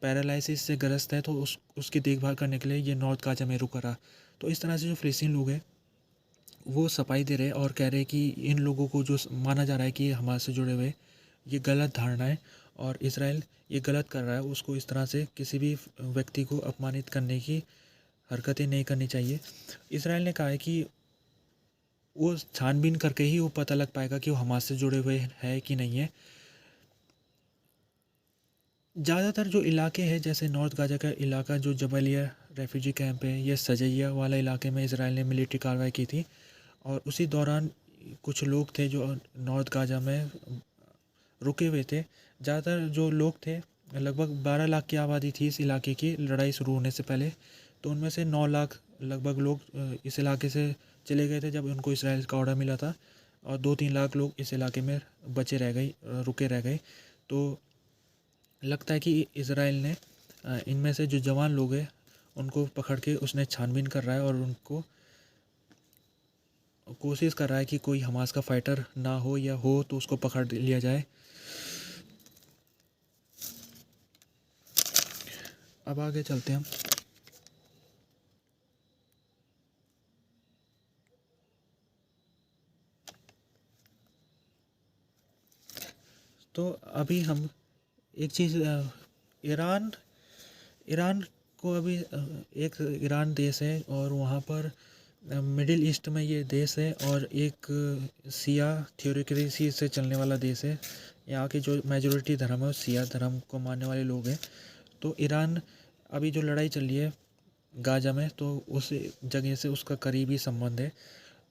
Speaker 1: पैरालिसिस से ग्रस्त है, तो उसकी देखभाल करने के लिए ये नॉर्थ गाज़ा में रुका रहा। तो इस तरह से जो फ़िलिस्तीन लोग हैं वो सफाई दे रहे हैं और कह रहे हैं कि इन लोगों को जो माना जा रहा है कि ये हमारे से जुड़े हुए, ये गलत धारणा है और इसराइल ये गलत कर रहा है। उसको इस तरह से किसी भी व्यक्ति को अपमानित करने की हरकतें नहीं करनी चाहिए। इसराइल ने कहा है कि वो छानबीन करके ही वो पता लग पाएगा कि वो हमास से जुड़े हुए हैं कि नहीं है। ज़्यादातर जो इलाके हैं जैसे नॉर्थ गाज़ा का इलाका, जो जबलिया रेफ्यूजी कैंप है, या सजैया वाला इलाके में इसराइल ने मिलिट्री कार्रवाई की थी और उसी दौरान कुछ लोग थे जो नॉर्थ गाज़ा में रुके हुए थे। ज़्यादातर जो लोग थे, लगभग 12 लाख की आबादी थी इस इलाके की लड़ाई शुरू होने से पहले। तो उनमें से 9 लाख लगभग लोग इस इलाके से चले गए थे जब उनको इसराइल का ऑर्डर मिला था, और 2-3 लाख लोग इस इलाके में बचे रह गए, रुके रह गए। तो लगता है कि इसराइल ने इनमें से जो जवान लोग हैं उनको पकड़ के उसने छानबीन कर रहा है और उनको कोशिश कर रहा है कि कोई हमास का फाइटर ना हो, या हो तो उसको पकड़ लिया जाए। अब आगे चलते हैं हम। तो अभी हम एक चीज़, ईरान ईरान को अभी एक ईरान देश है और वहाँ पर मिडिल ईस्ट में ये देश है और एक सिया थ्योरेक्रेसी से चलने वाला देश है। यहाँ की जो मेजॉरिटी धर्म है वो सिया धर्म को मानने वाले लोग हैं। तो ईरान, अभी जो लड़ाई चल रही है गाजा में, तो उस जगह से उसका करीबी संबंध है।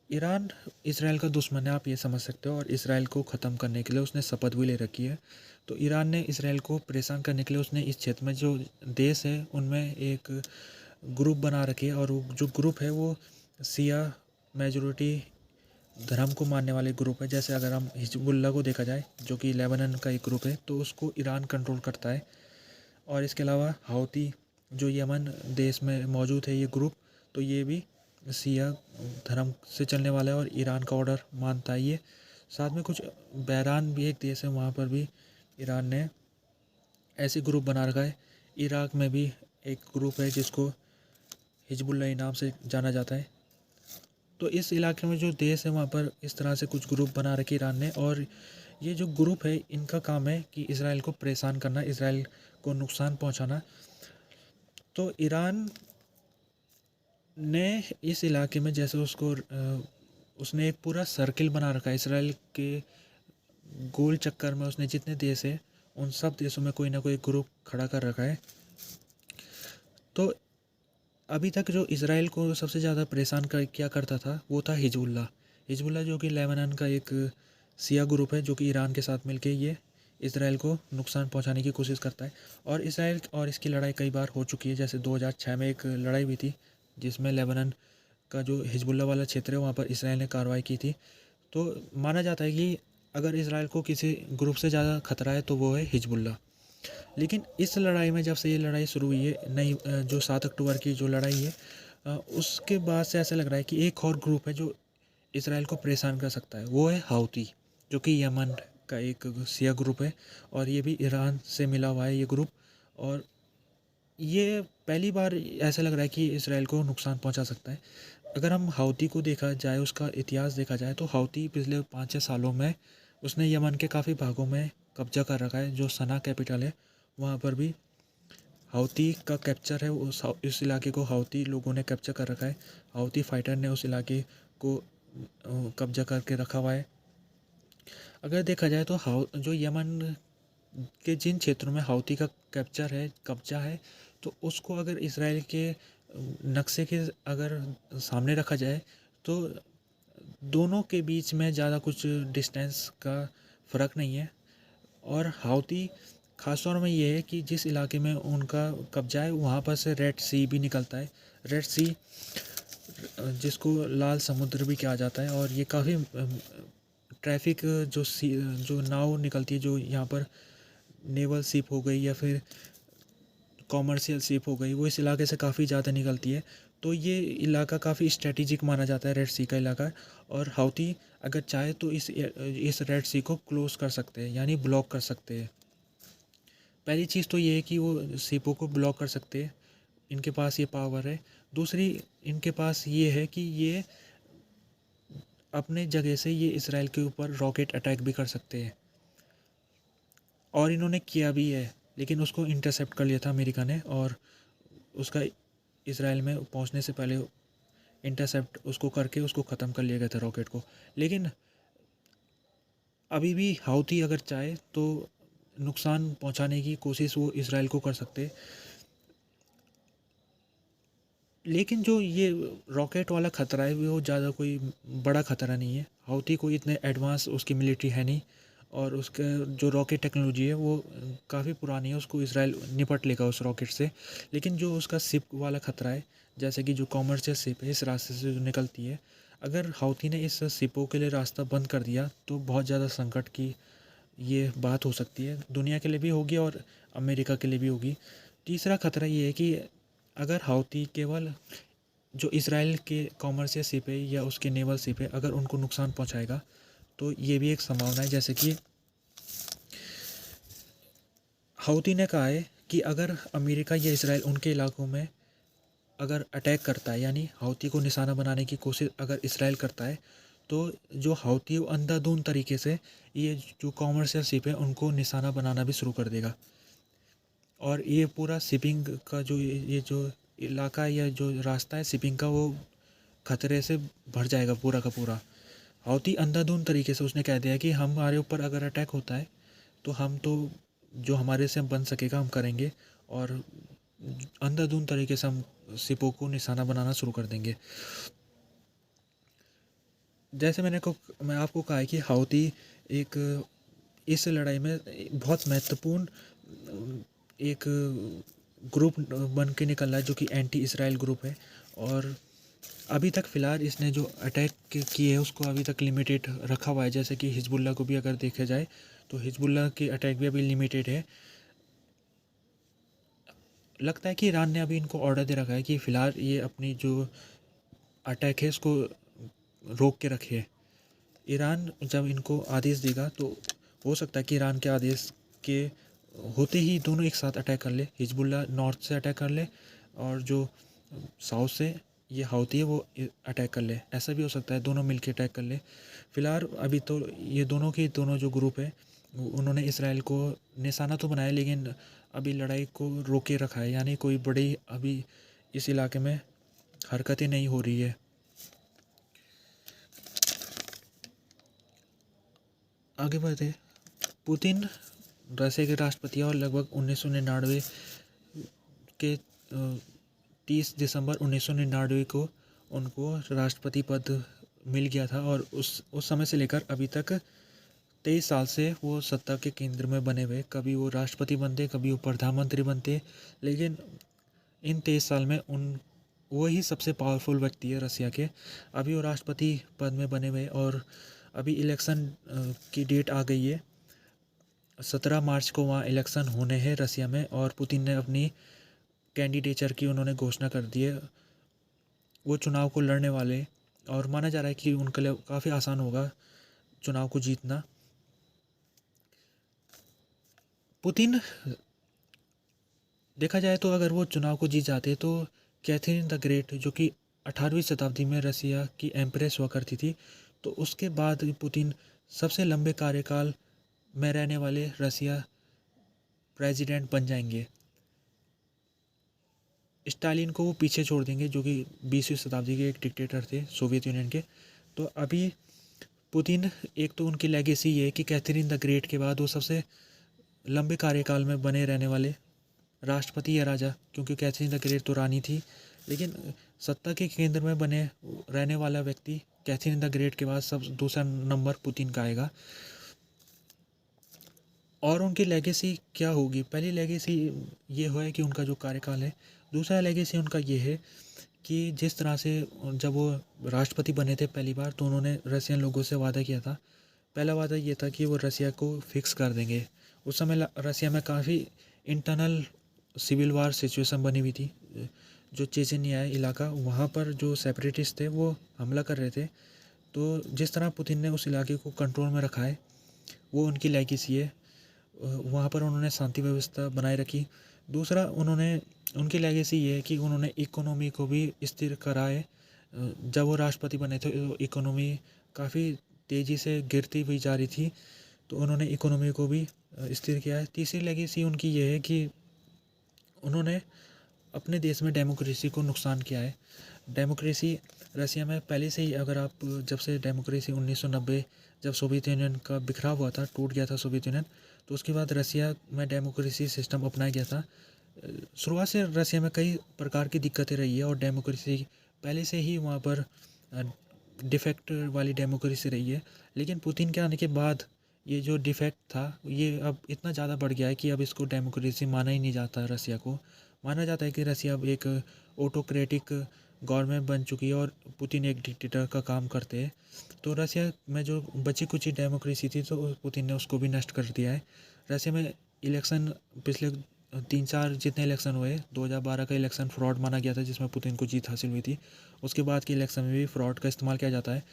Speaker 1: ईरान इसराइल का दुश्मन है, आप ये समझ सकते हो, और इसराइल को ख़त्म करने के लिए उसने शपथ भी ले रखी है। तो ईरान ने इसराइल को परेशान करने के लिए उसने इस क्षेत्र में जो देश है उनमें एक ग्रुप बना रखे है, और वो जो ग्रुप है वो सिया मेजॉरिटी धर्म को मानने वाले ग्रुप है। जैसे अगर हम हिजबुल्लाह को देखा जाए, जो कि लेबनान का एक ग्रुप है, तो उसको ईरान कंट्रोल करता है। और इसके अलावा हाउती जो यमन देश में मौजूद है ये ग्रुप, तो ये भी सिया धर्म से चलने वाला है और ईरान का ऑर्डर मानता है ये। साथ में कुछ बहरान भी एक देश है, वहाँ पर भी ईरान ने ऐसे ग्रुप बना रखा है। इराक में भी एक ग्रुप है जिसको हिजबुल्लाह नाम से जाना जाता है। तो इस इलाके में जो देश है वहाँ पर इस तरह से कुछ ग्रुप बना रखे ईरान ने, और ये जो ग्रुप है इनका काम है कि इसराइल को परेशान करना, इसराइल को नुकसान पहुँचाना। तो ईरान ने इस इलाके में जैसे उसने एक पूरा सर्किल बना रखा है इसराइल के गोल चक्कर में। उसने जितने देश है उन सब देशों में कोई ना कोई ग्रुप खड़ा कर रखा है। तो अभी तक जो इसराइल को सबसे ज़्यादा परेशान किया करता था वो था हिजबुल्ला। हिजबुल्ला जो कि लेबनान का एक शिया ग्रुप है, जो कि ईरान के साथ मिलके ये इसराइल को नुकसान पहुंचाने की कोशिश करता है। और इसराइल और इसकी लड़ाई कई बार हो चुकी है, जैसे 2006 में एक लड़ाई हुई थी जिसमें लेबनान का जो हिजबुल्ला वाला क्षेत्र है वहाँ पर इसराइल ने कार्रवाई की थी। तो माना जाता है कि अगर इसराइल को किसी ग्रुप से ज़्यादा खतरा है तो वो है हिजबुल्ला। लेकिन इस लड़ाई में जब से ये लड़ाई शुरू हुई है, नई जो 7 अक्टूबर की जो लड़ाई है, उसके बाद से ऐसा लग रहा है कि एक और ग्रुप है जो इसराइल को परेशान कर सकता है, वो है हाउती, जो कि यमन का एक शिया ग्रुप है और ये भी ईरान से मिला हुआ है ये ग्रुप। और ये पहली बार ऐसा लग रहा है कि इसराइल को नुकसान पहुंचा सकता है। अगर हम हाउती को देखा जाए, उसका इतिहास देखा जाए, तो हाउती पिछले 5-6 सालों में उसने यमन के काफ़ी भागों में कब्जा कर रखा है। जो सना कैपिटल है वहाँ पर भी हाउती का कैप्चर है। उस इलाके को हाउती लोगों ने कैप्चर कर रखा है। हाउती फाइटर ने उस इलाके को कब्जा करके रखा हुआ है। अगर देखा जाए तो हाउ जो यमन के जिन क्षेत्रों में हाउती का कैप्चर है, कब्जा है, तो उसको अगर इसराइल के नक्शे के अगर सामने रखा जाए तो दोनों के बीच में ज़्यादा कुछ डिस्टेंस का फ़र्क नहीं है। और हाउती ख़ास तौर में ये है कि जिस इलाके में उनका कब्जा है वहाँ पर से रेड सी भी निकलता है। रेड सी जिसको लाल समुद्र भी कहा जाता है, और ये काफ़ी ट्रैफिक जो नाव निकलती है, जो यहाँ पर नेवल शिप हो गई या फिर कॉमर्शियल शिप हो गई, वो इस इलाके से काफ़ी ज़्यादा निकलती है। तो ये इलाका काफ़ी स्ट्रेटेजिक माना जाता है, रेड सी का इलाका। और हाउती अगर चाहे तो इस रेड सी को क्लोज कर सकते हैं, यानी ब्लॉक कर सकते हैं। पहली चीज़ तो ये है कि वो शिपों को ब्लॉक कर सकते हैं, इनके पास ये पावर है। दूसरी, इनके पास ये है कि ये अपने जगह से ये इसराइल के ऊपर रॉकेट अटैक भी कर सकते हैं, और इन्होंने किया भी है। लेकिन उसको इंटरसेप्ट कर लिया था अमेरिका ने, और उसका इसराइल में पहुंचने से पहले इंटरसेप्ट उसको करके उसको ख़त्म कर लिया गया था, रॉकेट को। लेकिन अभी भी हाउती अगर चाहे तो नुकसान पहुंचाने की कोशिश वो इसराइल को कर सकते। लेकिन जो ये रॉकेट वाला ख़तरा है वो ज़्यादा कोई बड़ा ख़तरा नहीं है। हाउती कोई इतने एडवांस उसकी मिलिट्री है नहीं, और उसका जो रॉकेट टेक्नोलॉजी है वो काफ़ी पुरानी है, उसको इसराइल निपट लेगा उस रॉकेट से। लेकिन जो उसका शिप वाला ख़तरा है, जैसे कि जो कॉमर्शियल शिप है इस रास्ते से जो निकलती है, अगर हाउती ने इस शिपों के लिए रास्ता बंद कर दिया तो बहुत ज़्यादा संकट की ये बात हो सकती है। दुनिया के लिए भी होगी और अमेरिका के लिए भी होगी। तीसरा खतरा ये है कि अगर हाउती केवल जो इसराइल के कॉमर्शियल शिप है या उसके नेवल शिप है, अगर उनको नुकसान पहुंचाएगा, तो ये भी एक संभावना है। जैसे कि हाउती ने कहा है कि अगर अमेरिका या इसराइल उनके इलाकों में अगर अटैक करता है, यानी हाउती को निशाना बनाने की कोशिश अगर इसराइल करता है, तो जो हाउती है वो अंधाधुंध तरीके से ये जो कॉमर्शियल शिप है उनको निशाना बनाना भी शुरू कर देगा। और ये पूरा शिपिंग का जो ये जो इलाका है या जो रास्ता है शिपिंग का, वो खतरे से भर जाएगा पूरा का पूरा। हाउती अंधाधुंध तरीके से उसने कह दिया कि हमारे ऊपर अगर अटैक होता है तो हम तो जो हमारे से बन सकेगा हम करेंगे, और अंधाधुंध तरीके से हम शिपों को निशाना बनाना शुरू कर देंगे। जैसे मैं आपको कहा है कि हाउती एक इस लड़ाई में बहुत महत्वपूर्ण एक ग्रुप बन के निकल रहा है, जो कि एंटी इसराइल ग्रुप है। और अभी तक फ़िलहाल इसने जो अटैक किए हैं उसको अभी तक लिमिटेड रखा हुआ है। जैसे कि हिजबुल्ला को भी अगर देखा जाए तो हिजबुल्ला के अटैक भी अभी लिमिटेड है। लगता है कि ईरान ने अभी इनको ऑर्डर दे रखा है कि फ़िलहाल ये अपनी जो अटैक है उसको रोक के रखे। ईरान जब इनको आदेश देगा तो हो सकता है कि ईरान के आदेश के होते ही दोनों एक साथ अटैक कर ले। हिजबुल्ला नॉर्थ से अटैक कर ले और जो साउथ से ये हाउती है वो अटैक कर ले। ऐसा भी हो सकता है दोनों मिलके अटैक कर ले। फ़िलहाल अभी तो ये दोनों के दोनों जो ग्रुप है उन्होंने इसराइल को निशाना तो बनाया, लेकिन अभी लड़ाई को रोके रखा है, यानी कोई बड़ी अभी इस इलाके में हरकतें नहीं हो रही है। आगे बढ़ते। पुतिन रसिया के राष्ट्रपति और लगभग 1999 के 30 दिसंबर 1999 को उनको राष्ट्रपति पद मिल गया था और उस समय से लेकर अभी तक 23 साल से वो सत्ता के केंद्र में बने हुए। कभी वो राष्ट्रपति बनते, कभी वो प्रधानमंत्री बनते, लेकिन इन 23 साल में वो ही सबसे पावरफुल व्यक्ति है रसिया के। अभी वो राष्ट्रपति पद में बने हुए और अभी इलेक्शन की डेट आ गई है। 17 मार्च को वहाँ इलेक्शन होने हैं रसिया में और पुतिन ने अपनी कैंडिडेचर की उन्होंने घोषणा कर दी है। वो चुनाव को लड़ने वाले और माना जा रहा है कि उनके लिए काफ़ी आसान होगा चुनाव को जीतना। पुतिन देखा जाए तो अगर वो चुनाव को जीत जाते तो कैथरीन द ग्रेट, जो कि 18वीं शताब्दी में रसिया की एम्प्रेस हुआ करती थी, तो उसके बाद पुतिन सबसे लंबे कार्यकाल में रहने वाले रसिया प्रेसिडेंट बन जाएंगे। स्टालिन को वो पीछे छोड़ देंगे, जो कि 20वीं शताब्दी के एक डिक्टेटर थे सोवियत यूनियन के। तो अभी पुतिन, एक तो उनकी लेगेसी ये है कि कैथरीन द ग्रेट के बाद वो सबसे लंबे कार्यकाल में बने रहने वाले राष्ट्रपति या राजा, क्योंकि कैथरीन द ग्रेट तो रानी थी, लेकिन सत्ता के केंद्र में बने रहने वाला व्यक्ति कैथरीन द ग्रेट के बाद सब दूसरा नंबर पुतिन का आएगा। और उनकी लेगेसी क्या होगी? पहली लेगेसी ये है कि उनका जो कार्यकाल है। दूसरा लेगेसी उनका ये है कि जिस तरह से जब वो राष्ट्रपति बने थे पहली बार, तो उन्होंने रसियन लोगों से वादा किया था। पहला वादा ये था कि वो रसिया को फिक्स कर देंगे। उस समय रसिया में काफ़ी इंटरनल सिविल वार सिचुएशन बनी हुई थी। जो चेचेनिया इलाका, वहाँ पर जो सेपरेटिस्ट थे वो हमला कर रहे थे। तो जिस तरह पुतिन ने उस इलाके को कंट्रोल में रखा है, वो उनकी लेगेसी है। वहाँ पर उन्होंने शांति व्यवस्था बनाए रखी। दूसरा, उनकी लेगेसी ये है कि उन्होंने इकोनॉमी को भी स्थिर करा है। जब वो राष्ट्रपति बने थे तो इकोनॉमी काफ़ी तेज़ी से गिरती हुई जा रही थी, तो उन्होंने इकोनॉमी को भी स्थिर किया है। तीसरी लेगेसी उनकी ये है कि उन्होंने अपने देश में डेमोक्रेसी को नुकसान किया है। डेमोक्रेसी रसिया में पहले से ही, अगर आप जब से डेमोक्रेसी 1990, जब सोवियत यूनियन का बिखराव हुआ था, टूट गया था सोवियत यूनियन, तो उसके बाद रसिया में डेमोक्रेसी सिस्टम अपनाया गया था। शुरुआत से रसिया में कई प्रकार की दिक्कतें रही है और डेमोक्रेसी पहले से ही वहाँ पर डिफेक्ट वाली डेमोक्रेसी रही है। लेकिन पुतिन के आने के बाद ये जो डिफेक्ट था, ये अब इतना ज़्यादा बढ़ गया है कि अब इसको डेमोक्रेसी माना ही नहीं जाता। रसिया को माना जाता है कि रसिया अब एक ऑटोक्रेटिक गवर्नमेंट बन चुकी है और पुतिन एक डिक्टेटर का काम करते हैं। तो रसिया में जो बची कुची डेमोक्रेसी थी, तो पुतिन ने उसको भी नष्ट कर दिया है। रसिया में इलेक्शन, पिछले 3-4 जितने इलेक्शन हुए, 2012 का इलेक्शन फ्रॉड माना गया था, जिसमें पुतिन को जीत हासिल हुई थी। उसके बाद के इलेक्शन में भी फ्रॉड का इस्तेमाल किया जाता है।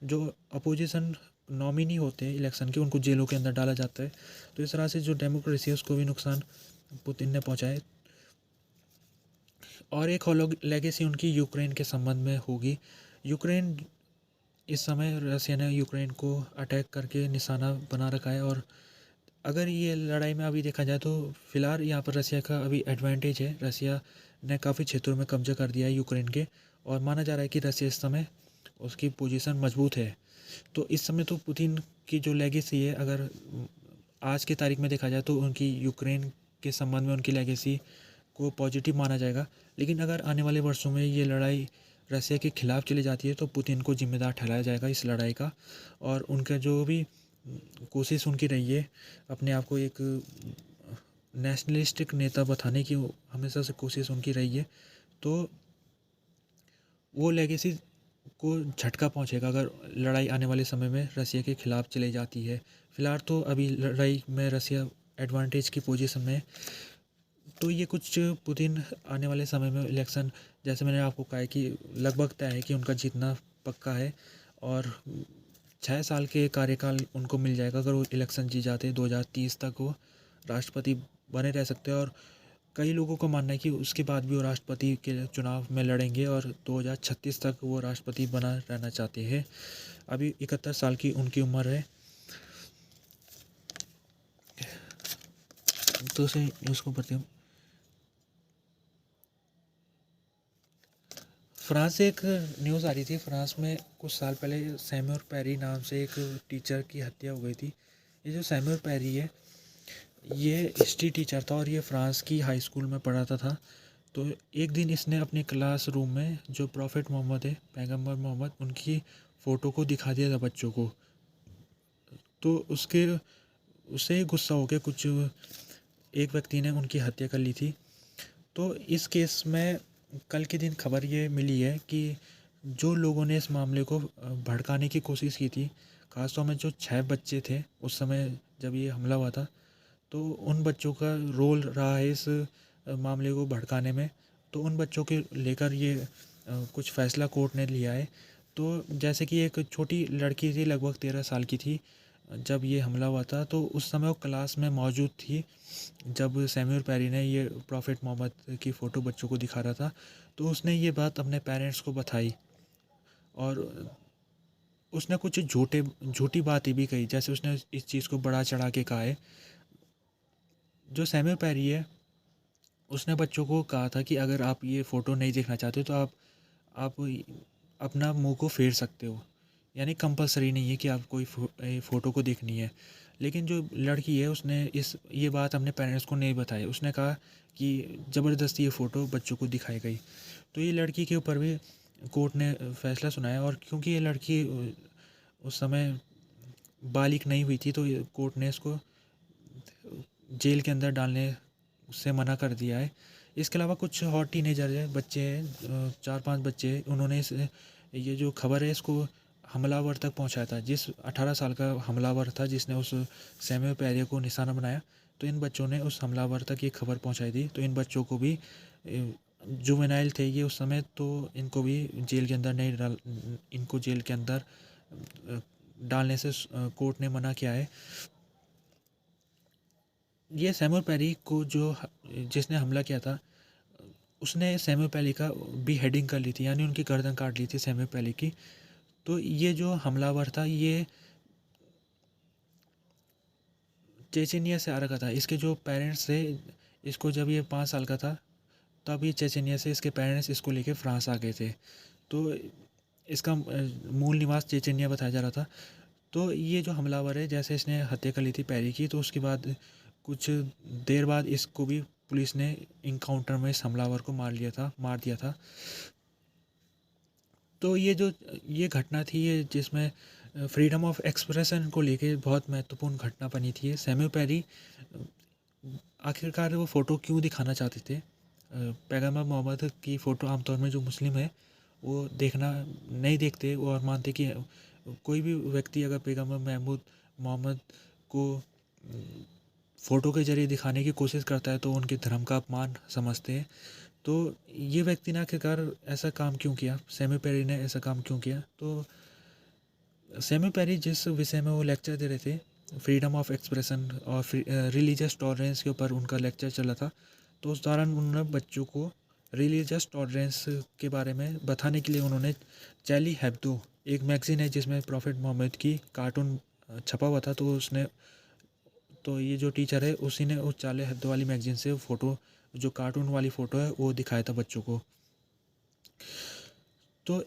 Speaker 1: जो अपोजिशन नॉमिनी होते हैं इलेक्शन के, उनको जेलों के अंदर डाला जाता है। तो इस तरह से जो डेमोक्रेसी है उसको भी नुकसान पुतिन ने पहुँचाए। और एक और लेगेसी उनकी यूक्रेन के संबंध में होगी। यूक्रेन, इस समय रसिया ने यूक्रेन को अटैक करके निशाना बना रखा है और अगर ये लड़ाई में अभी देखा जाए तो फिलहाल यहाँ पर रसिया का अभी एडवांटेज है। रसिया ने काफ़ी क्षेत्रों में कब्जा कर दिया है यूक्रेन के और माना जा रहा है कि रसिया इस समय उसकी पोजीशन मजबूत है। तो इस समय तो पुतिन की जो लेगेसी है, अगर आज की तारीख में देखा जाए तो उनकी यूक्रेन के संबंध में उनकी लेगेसी को पॉजिटिव माना जाएगा। लेकिन अगर आने वाले वर्षों में ये लड़ाई रसिया के खिलाफ चली जाती है तो पुतिन को जिम्मेदार ठहराया जाएगा इस लड़ाई का। और उनका जो भी कोशिश उनकी रही है अपने आप को एक नेशनलिस्टिक नेता बताने की, हमेशा से कोशिश उनकी रही है, तो वो लेगेसी को झटका पहुंचेगा अगर लड़ाई आने वाले समय में रसिया के खिलाफ चली जाती है। फिलहाल तो अभी लड़ाई में रसिया एडवांटेज की पोजीशन में। तो ये कुछ पुतिन आने वाले समय में इलेक्शन, जैसे मैंने आपको कहा है कि लगभग तय है कि उनका जीतना पक्का है और 6 साल के कार्यकाल उनको मिल जाएगा अगर वो इलेक्शन जीत जाते। 2030 तक वो राष्ट्रपति बने रह सकते हैं और कई लोगों का मानना है कि उसके बाद भी वो राष्ट्रपति के चुनाव में लड़ेंगे और 2036 तक वो राष्ट्रपति बना रहना चाहते हैं। अभी 71 साल की उनकी उम्र है। तो उसे न्यूज़ को पढ़ते हूँ। फ्रांस से एक न्यूज़ आ रही थी। फ्रांस में कुछ साल पहले सैम्यूअल पेरी नाम से एक टीचर की हत्या हो गई थी। ये जो सैम्यूअल पेरी है, ये हिस्ट्री टीचर था और ये फ्रांस की हाई स्कूल में पढ़ाता था। तो एक दिन इसने अपने क्लासरूम में जो प्रॉफिट मोहम्मद है, पैगंबर मोहम्मद, उनकी फ़ोटो को दिखा दिया था बच्चों को। तो उससे गुस्सा हो के कुछ एक व्यक्ति ने उनकी हत्या कर ली थी। तो इस केस में कल के दिन खबर ये मिली है कि जो लोगों ने इस मामले को भड़काने की कोशिश की थी, खासतौर में जो 6 बच्चे थे उस समय जब ये हमला हुआ था, तो उन बच्चों का रोल रहा है इस मामले को भड़काने में। तो उन बच्चों के लेकर ये कुछ फ़ैसला कोर्ट ने लिया है। तो जैसे कि एक छोटी लड़की थी, लगभग 13 साल की थी जब ये हमला हुआ था, तो उस समय वो क्लास में मौजूद थी जब सैम्यूल पेरी ने ये प्रॉफिट मोहम्मद की फ़ोटो बच्चों को दिखा रहा था। तो उसने ये बात अपने पेरेंट्स को बताई और उसने कुछ झूठी बातें भी कही, जैसे उसने इस चीज़ को बढ़ा चढ़ा के कहा है। जो सैम्यूल पेरी है, उसने बच्चों को कहा था कि अगर आप ये फ़ोटो नहीं देखना चाहते तो आप अपना मुंह को फेर सकते हो, यानी कंपलसरी नहीं है कि आप कोई फ़ोटो को देखनी है। लेकिन जो लड़की है उसने ये बात अपने पेरेंट्स को नहीं बताई। उसने कहा कि ज़बरदस्ती ये फ़ोटो बच्चों को दिखाई गई। तो ये लड़की के ऊपर भी कोर्ट ने फैसला सुनाया, और क्योंकि ये लड़की उस समय बालिग नहीं हुई थी, तो कोर्ट ने इसको जेल के अंदर डालने से मना कर दिया है। इसके अलावा कुछ और टीनेजर है, बच्चे हैं, 4-5 बच्चे हैं, उन्होंने ये जो खबर है इसको हमलावर तक पहुंचाया था। जिस 18 साल का हमलावर था जिसने उस सैम्यूल पेरी को निशाना बनाया, तो इन बच्चों ने उस हमलावर तक ये खबर पहुंचाई थी। तो इन बच्चों को भी, जुवेनाइल थे ये उस समय, तो इनको भी जेल के अंदर नहीं डाल इनको जेल के अंदर डालने से कोर्ट ने मना किया है। ये सैमुअल पेरी को जिसने हमला किया था, उसने सैमुअल पेरी का भी हेडिंग कर ली थी, यानी उनकी गर्दन काट ली थी सैमुअल पेरी की। तो ये जो हमलावर था ये चेचेनिया से आ रखा था। इसके जो पेरेंट्स थे, इसको जब ये 5 साल का था तब ये चेचेनिया से इसके पेरेंट्स इसको लेके फ्रांस आ गए थे। तो इसका मूल निवास चेचेनिया बताया जा रहा था। तो ये जो हमलावर है, जैसे इसने हत्या कर ली थी पेरी की, तो उसके बाद कुछ देर बाद इसको भी पुलिस ने इनकाउंटर में इस हमलावर को मार दिया था। तो ये घटना थी, ये जिसमें फ्रीडम ऑफ एक्सप्रेशन को लेके बहुत महत्वपूर्ण घटना बनी थी। ये सैम्यूल पेरी आखिरकार वो फ़ोटो क्यों दिखाना चाहते थे? पैगंबर मोहम्मद की फ़ोटो आमतौर में जो मुस्लिम है वो देखना नहीं देखते, और मानते कि कोई भी व्यक्ति अगर पैगंबर महमूद मोहम्मद को फ़ोटो के ज़रिए दिखाने की कोशिश करता है तो उनके धर्म का अपमान समझते हैं। तो ये व्यक्ति ने आखिरकार ऐसा काम क्यों किया? सैम्यूल पेरी ने ऐसा काम क्यों किया? तो सैम्यूल पेरी जिस विषय में वो लेक्चर दे रहे थे, फ्रीडम ऑफ एक्सप्रेशन और रिलीजियस टॉलरेंस के ऊपर उनका लेक्चर चला था। तो उस दौरान उन्होंने बच्चों को रिलीजियस टॉलरेंस के बारे में बताने के लिए उन्होंने चार्ली हेब्दो, एक मैगज़ीन है जिसमें प्रॉफिट मोहम्मद की कार्टून छपा हुआ था, तो ये जो टीचर है उसी ने उस चार्ली हेब्दो वाली मैगज़ीन से फ़ोटो, जो कार्टून वाली फ़ोटो है, वो दिखाया था बच्चों को। तो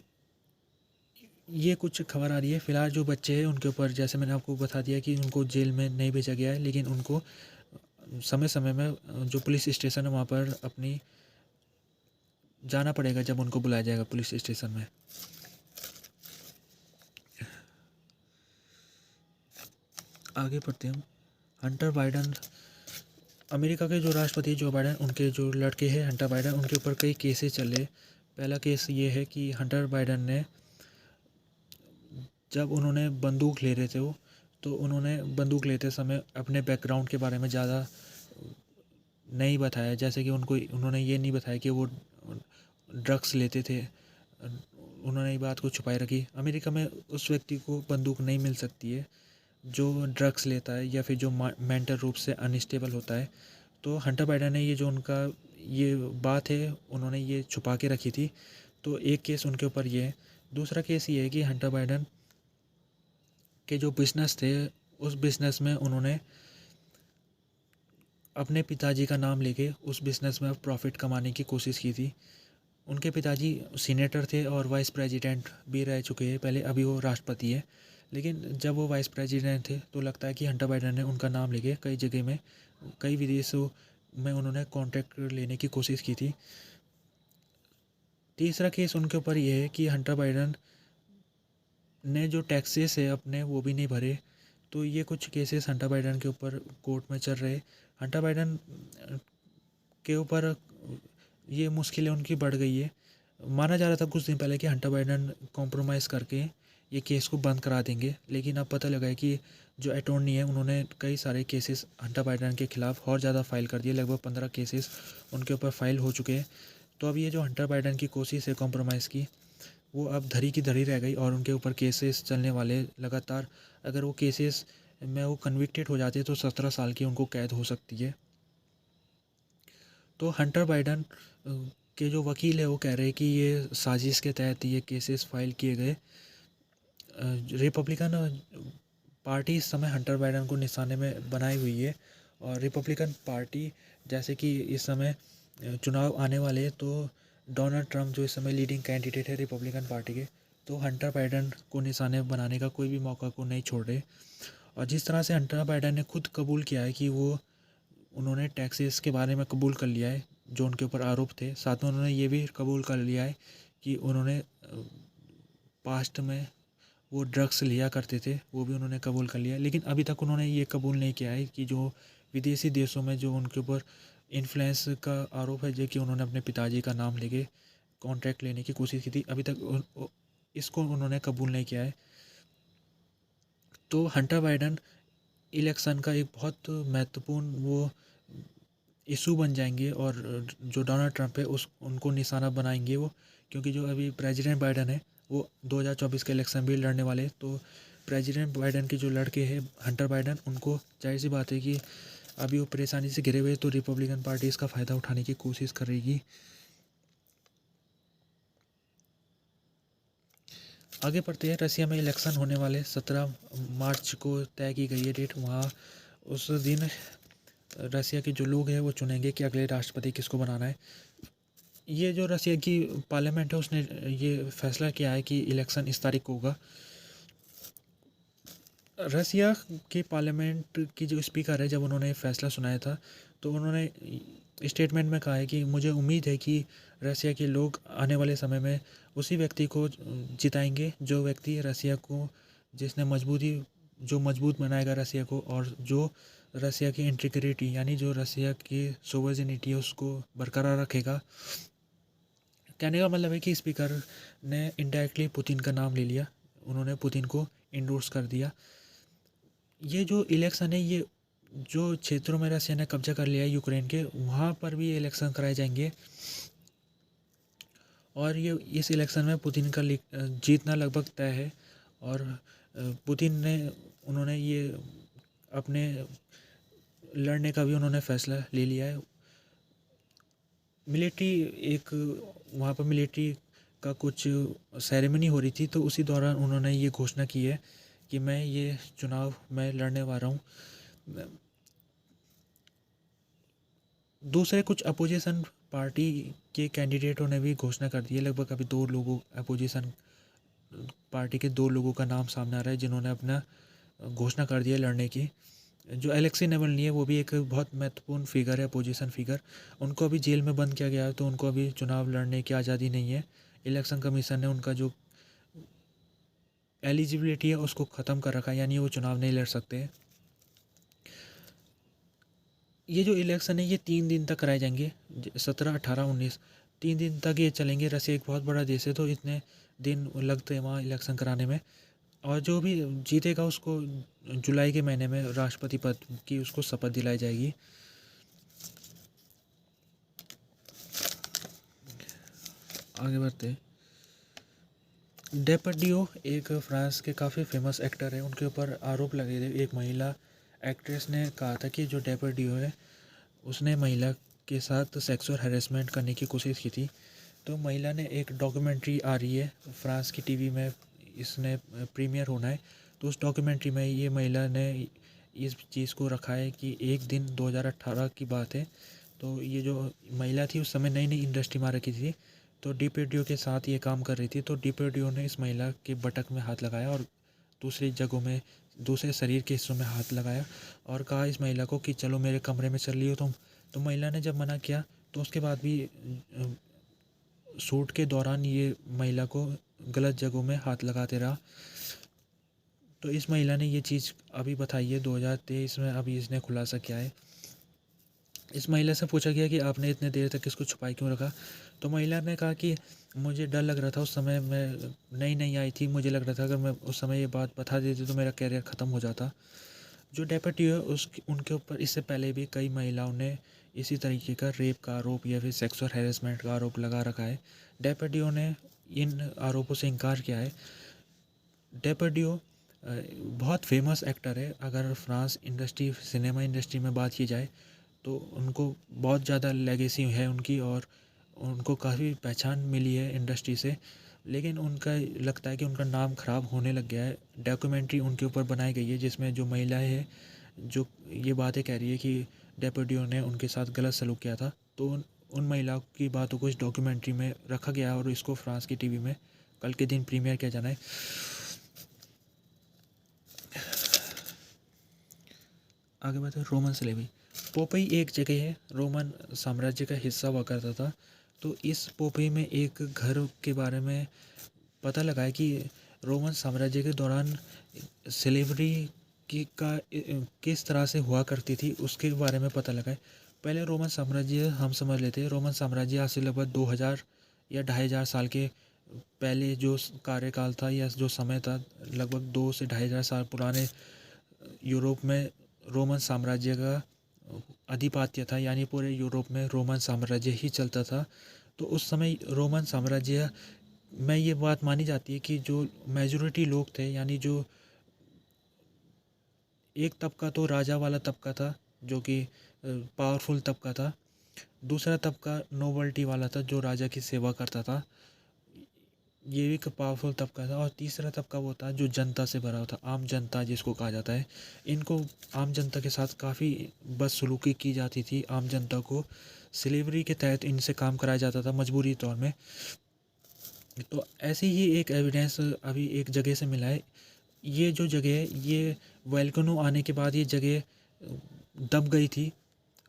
Speaker 1: ये कुछ खबर आ रही है। फ़िलहाल जो बच्चे हैं उनके ऊपर, जैसे मैंने आपको बता दिया कि उनको जेल में नहीं भेजा गया है, लेकिन उनको समय समय में जो पुलिस स्टेशन है वहाँ पर अपनी जाना पड़ेगा जब उनको बुलाया जाएगा पुलिस स्टेशन में। आगे बढ़ते हैं हम। हंटर बाइडन, अमेरिका के जो राष्ट्रपति जो बाइडन, उनके जो लड़के हैं हंटर बाइडन, उनके ऊपर कई केसेस चल रहे। पहला केस ये है कि हंटर बाइडन ने, जब उन्होंने बंदूक ले रहे थे वो, तो उन्होंने बंदूक लेते समय अपने बैकग्राउंड के बारे में ज़्यादा नहीं बताया। जैसे कि उन्होंने ये नहीं बताया कि वो ड्रग्स लेते थे, उन्होंने ये बात को छुपाए रखी। अमेरिका में उस व्यक्ति को बंदूक नहीं मिल सकती है जो ड्रग्स लेता है या फिर जो मेंटल रूप से अनस्टेबल होता है। तो हंटर बाइडन ने ये जो उनका ये बात है उन्होंने ये छुपा के रखी थी। तो एक केस उनके ऊपर ये है। दूसरा केस ये है कि हंटर बाइडन के जो बिज़नेस थे, उस बिज़नेस में उन्होंने अपने पिताजी का नाम लेके उस बिज़नेस में प्रॉफिट कमाने की कोशिश की थी। उनके पिताजी सीनेटर थे और वाइस प्रेसिडेंट भी रह चुके हैं पहले, अभी वो राष्ट्रपति है। लेकिन जब वो वाइस प्रेसिडेंट थे तो लगता है कि हंटर बाइडन ने उनका नाम लेके कई जगह में कई विदेशों में उन्होंने कॉन्ट्रैक्ट लेने की कोशिश की थी। तीसरा केस उनके ऊपर ये है कि हंटर बाइडन ने जो टैक्सेस है अपने वो भी नहीं भरे। तो ये कुछ केसेस हंटर बाइडन के ऊपर कोर्ट में चल रहे। हंटर बाइडन के ऊपर ये मुश्किलें उनकी बढ़ गई है। माना जा रहा था कुछ दिन पहले कि हंटर बाइडन कॉम्प्रोमाइज़ करके ये केस को बंद करा देंगे, लेकिन अब पता लगा है कि जो अटॉर्नी है उन्होंने कई सारे केसेस हंटर बाइडन के खिलाफ और ज़्यादा फाइल कर दिए। लगभग 15 केसेस उनके ऊपर फाइल हो चुके हैं। तो अब ये जो हंटर बाइडन की कोशिश है कॉम्प्रोमाइज़ की, वो अब धरी की धरी रह गई और उनके ऊपर केसेस चलने वाले लगातार। अगर वो केसेस में वो कन्विक्टेड हो जाते तो 17 साल की उनको कैद हो सकती है। तो हंटर बाइडन के जो वकील है वो कह रहे हैं कि ये साजिश के तहत ये केसेस फाइल किए गए। रिपब्लिकन पार्टी इस समय हंटर बाइडन को निशाने में बनाई हुई है और रिपब्लिकन पार्टी, जैसे कि इस समय चुनाव आने वाले हैं, तो डोनाल्ड ट्रंप जो इस समय लीडिंग कैंडिडेट है रिपब्लिकन पार्टी के, तो हंटर बाइडन को निशाने बनाने का कोई भी मौका को नहीं छोड़ रहे। और जिस तरह से हंटर बाइडन ने खुद कबूल किया है कि उन्होंने टैक्सेस के बारे में कबूल कर लिया है जो उनके ऊपर आरोप थे, साथ में उन्होंने ये भी कबूल कर लिया है कि उन्होंने पास्ट में वो ड्रग्स लिया करते थे, वो भी उन्होंने कबूल कर लिया। लेकिन अभी तक उन्होंने ये कबूल नहीं किया है कि जो विदेशी देशों में जो उनके ऊपर इन्फ्लुएंस का आरोप है, जो कि उन्होंने अपने पिताजी का नाम लेके कॉन्ट्रैक्ट लेने की कोशिश की थी, अभी तक इसको उन्होंने कबूल नहीं किया है। तो हंटर बाइडन इलेक्शन का एक बहुत महत्वपूर्ण वो इशू बन जाएंगे और जो डोनाल्ड ट्रंप है उस उनको निशाना बनाएंगे वो, क्योंकि जो अभी प्रेसिडेंट बाइडन है वो 2024 के इलेक्शन भी लड़ने वाले हैं। तो प्रेसिडेंट बाइडन के जो लड़के हैं हंटर बाइडन, उनको जाहिर सी बात है कि अभी वो परेशानी से घिरे हुए, तो रिपब्लिकन पार्टी इसका फ़ायदा उठाने की कोशिश करेगी। आगे बढ़ते हैं। रसिया में इलेक्शन होने वाले 17 मार्च को तय की गई है डेट। वहाँ उस दिन रसिया के जो लोग हैं वो चुनेंगे कि अगले राष्ट्रपति किसको बनाना है। ये जो रसिया की पार्लियामेंट है उसने ये फैसला किया है कि इलेक्शन इस तारीख को होगा। रसिया की पार्लियामेंट की जो स्पीकर है, जब उन्होंने फैसला सुनाया था तो उन्होंने स्टेटमेंट में कहा है कि मुझे उम्मीद है कि रसिया के लोग आने वाले समय में उसी व्यक्ति को जिताएंगे जो व्यक्ति रसिया को जिसने मजबूत बनाएगा रसिया को, और जो रसिया की इंटीग्रिटी यानी जो रसिया की सोवर्जिनिटी है उसको बरकरार रखेगा। कहने का मतलब है कि स्पीकर ने इनडायरेक्टली पुतिन का नाम ले लिया, उन्होंने पुतिन को इंडोर्स कर दिया। ये जो इलेक्शन है ये जो क्षेत्रों में रसिया ने कब्जा कर लिया है यूक्रेन के, वहाँ पर भी इलेक्शन कराए जाएंगे और ये इस इलेक्शन में पुतिन का जीतना लगभग तय है। और पुतिन ने उन्होंने ये अपने लड़ने का भी उन्होंने फैसला ले लिया है। मिलिट्री एक वहाँ पर मिलिट्री का कुछ सेरेमनी हो रही थी, तो उसी दौरान उन्होंने ये घोषणा की है कि मैं ये चुनाव मैं लड़ने वाला हूँ। दूसरे कुछ अपोजिशन पार्टी के कैंडिडेटों ने भी घोषणा कर दी है। लगभग अभी 2 लोगों अपोजिशन पार्टी के 2 लोगों का नाम सामने आ रहा है जिन्होंने अपना घोषणा कर दिया लड़ने की। जो एलेक्सी नावल्नी है वो भी एक बहुत महत्वपूर्ण फिगर है, अपोजिशन फिगर। उनको अभी जेल में बंद किया गया है, तो उनको अभी चुनाव लड़ने की आज़ादी नहीं है। इलेक्शन कमीशन ने उनका जो एलिजिबिलिटी है उसको ख़त्म कर रखा है, यानी वो चुनाव नहीं लड़ सकते। ये जो इलेक्शन है ये 3 दिन तक कराए जाएंगे, 17, 18, 19, 3 दिन तक ये चलेंगे। रसिया एक बहुत बड़ा देश है तो इतने दिन लगते हैं वहाँ इलेक्शन कराने में। और जो भी जीतेगा उसको जुलाई के महीने में राष्ट्रपति पद की उसको शपथ दिलाई जाएगी। आगे बढ़ते। डेपर्डियो एक फ्रांस के काफ़ी फेमस एक्टर है, उनके ऊपर आरोप लगे थे। एक महिला एक्ट्रेस ने कहा था कि जो डेपर्डियो है उसने महिला के साथ सेक्सुअल हैरेसमेंट करने की कोशिश की थी। तो महिला ने एक डॉक्यूमेंट्री आ रही है फ्रांस की टीवी में, इसने प्रीमियर होना है। तो उस डॉक्यूमेंट्री में ये महिला ने इस चीज़ को रखा है कि एक दिन 2018 की बात है। तो ये जो महिला थी उस समय नई नई इंडस्ट्री में रखी थी, तो डिपेडियो के साथ ये काम कर रही थी। तो डिपेडियो ने इस महिला के बटक में हाथ लगाया और दूसरी जगहों में दूसरे शरीर के हिस्सों में हाथ लगाया और कहा इस महिला को कि चलो मेरे कमरे में चल रही हो तुम। तो महिला ने जब मना किया तो उसके बाद भी शूट के दौरान ये महिला को गलत जगहों में हाथ लगाते रहा। तो इस महिला ने ये चीज़ अभी बताई है 2023 में, अभी इसने खुलासा किया है। इस महिला से पूछा गया कि आपने इतने देर तक इसको छुपाए क्यों रखा। तो महिला ने कहा कि मुझे डर लग रहा था, उस समय मैं नई नई आई थी, मुझे लग रहा था अगर मैं उस समय ये बात बता देती तो मेरा करियर ख़त्म हो जाता। जो डेप्यूटी है उनके ऊपर इससे पहले भी कई महिलाओं ने इसी तरीके का रेप का आरोप या फिर सेक्सुअल हैरेसमेंट का आरोप लगा रखा है। डेप्यूटियों ने इन आरोपों से इनकार किया है। डेप्यूटियो बहुत फेमस एक्टर है। अगर फ्रांस इंडस्ट्री, सिनेमा इंडस्ट्री में बात की जाए तो उनको बहुत ज़्यादा लेगेसी है उनकी, और उनको काफ़ी पहचान मिली है इंडस्ट्री से। लेकिन उनका लगता है कि उनका नाम ख़राब होने लग गया है। डॉक्यूमेंट्री उनके ऊपर बनाई गई है जिसमें जो महिलाएं हैं जो ये बातें कह रही है कि डेप्यूटियों ने उनके साथ गलत सलूक किया था, तो उन महिलाओं की बातों को इस डॉक्यूमेंट्री में रखा गया और इसको फ्रांस की टीवी में कल के दिन प्रीमियर किया जाना है। आगे बढ़ते हैं। Roman slavery. पोपई एक जगह है, रोमन साम्राज्य का हिस्सा हुआ करता था। तो इस पोपई में एक घर के बारे में पता लगा है कि रोमन साम्राज्य के दौरान स्लेवरी की का किस तरह से हुआ करती थी उसके बारे में पता लगा है। पहले रोमन साम्राज्य हम समझ लेते हैं, रोमन साम्राज्य आज से लगभग 2000 या 2500 साल के पहले जो कार्यकाल था या जो समय था, लगभग 2 से 2500 साल पुराने यूरोप में रोमन साम्राज्य का अधिपत्य था, यानी पूरे यूरोप में रोमन साम्राज्य ही चलता था। तो उस समय रोमन साम्राज्य में ये बात मानी जाती है कि जो मेजॉरिटी लोग थे, यानी जो एक तबका तो राजा वाला तबका था जो कि पावरफुल तबका था, दूसरा तबका नोबल्टी वाला था जो राजा की सेवा करता था, ये भी एक पावरफुल तबका था, और तीसरा तबका वो था जो जनता से भरा हुआ था, आम जनता जिसको कहा जाता है। इनको आम जनता के साथ काफ़ी बदसलूकी की जाती थी। आम जनता को स्लेवरी के तहत इनसे काम कराया जाता था मजबूरी तौर में। तो ऐसे ही एक एविडेंस अभी एक जगह से मिला है। ये जो जगह है ये वोल्केनो आने के बाद ये जगह दब गई थी,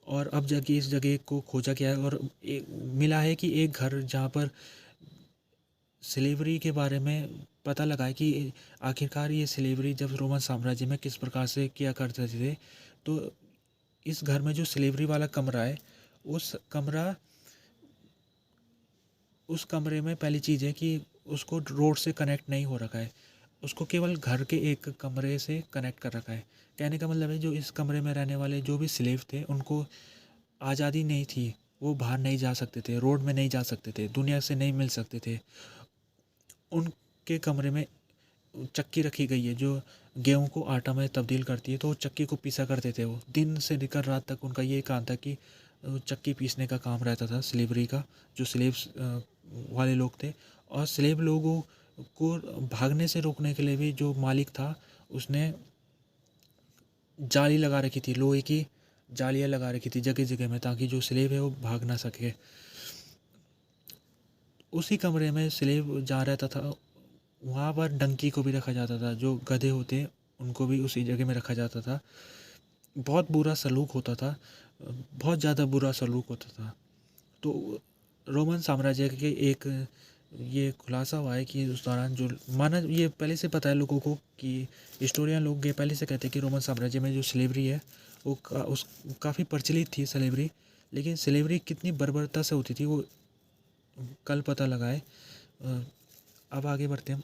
Speaker 1: और अब जाके इस जगह को खोजा गया है और मिला है कि एक घर जहाँ पर स्लेवरी के बारे में पता लगा है कि आखिरकार ये स्लेवरी जब रोमन साम्राज्य में किस प्रकार से किया करते थे। तो इस घर में जो स्लेवरी वाला कमरा है, उस कमरे में पहली चीज़ है कि उसको रोड से कनेक्ट नहीं हो रखा है, उसको केवल घर के एक कमरे से कनेक्ट कर रखा है। कहने का मतलब है जो इस कमरे में रहने वाले जो भी स्लेव थे उनको आज़ादी नहीं थी, वो बाहर नहीं जा सकते थे, रोड में नहीं जा सकते थे, दुनिया से नहीं मिल सकते थे। उनके कमरे में चक्की रखी गई है जो गेहूं को आटा में तब्दील करती है, तो वो चक्की को पीसा करते थे। वो दिन से लेकर रात तक उनका ये काम था कि चक्की पीसने का काम रहता था स्लेवरी का, जो स्लेव्स वाले लोग थे। और स्लेव लोगों को भागने से रोकने के लिए भी जो मालिक था उसने जाली लगा रखी थी, लोहे की जालियाँ लगा रखी थी जगह जगह में, ताकि जो स्लेव है वो भाग ना सके। उसी कमरे में स्लेव जहाँ रहता था वहाँ पर डंकी को भी रखा जाता था, जो गधे होते उनको भी उसी जगह में रखा जाता था। बहुत बुरा सलूक होता था, बहुत ज़्यादा बुरा सलूक होता था। तो रोमन साम्राज्य के एक ये खुलासा हुआ है कि उस दौरान जो माना, ये पहले से पता है लोगों को कि हिस्टोरियन लोग ये पहले से कहते हैं कि रोमन साम्राज्य में जो स्लेवरी है वो काफ़ी प्रचलित थी स्लेवरी। लेकिन स्लेवरी कितनी बर्बरता से होती थी वो कल पता लगा है। अब आगे बढ़ते हैं हम।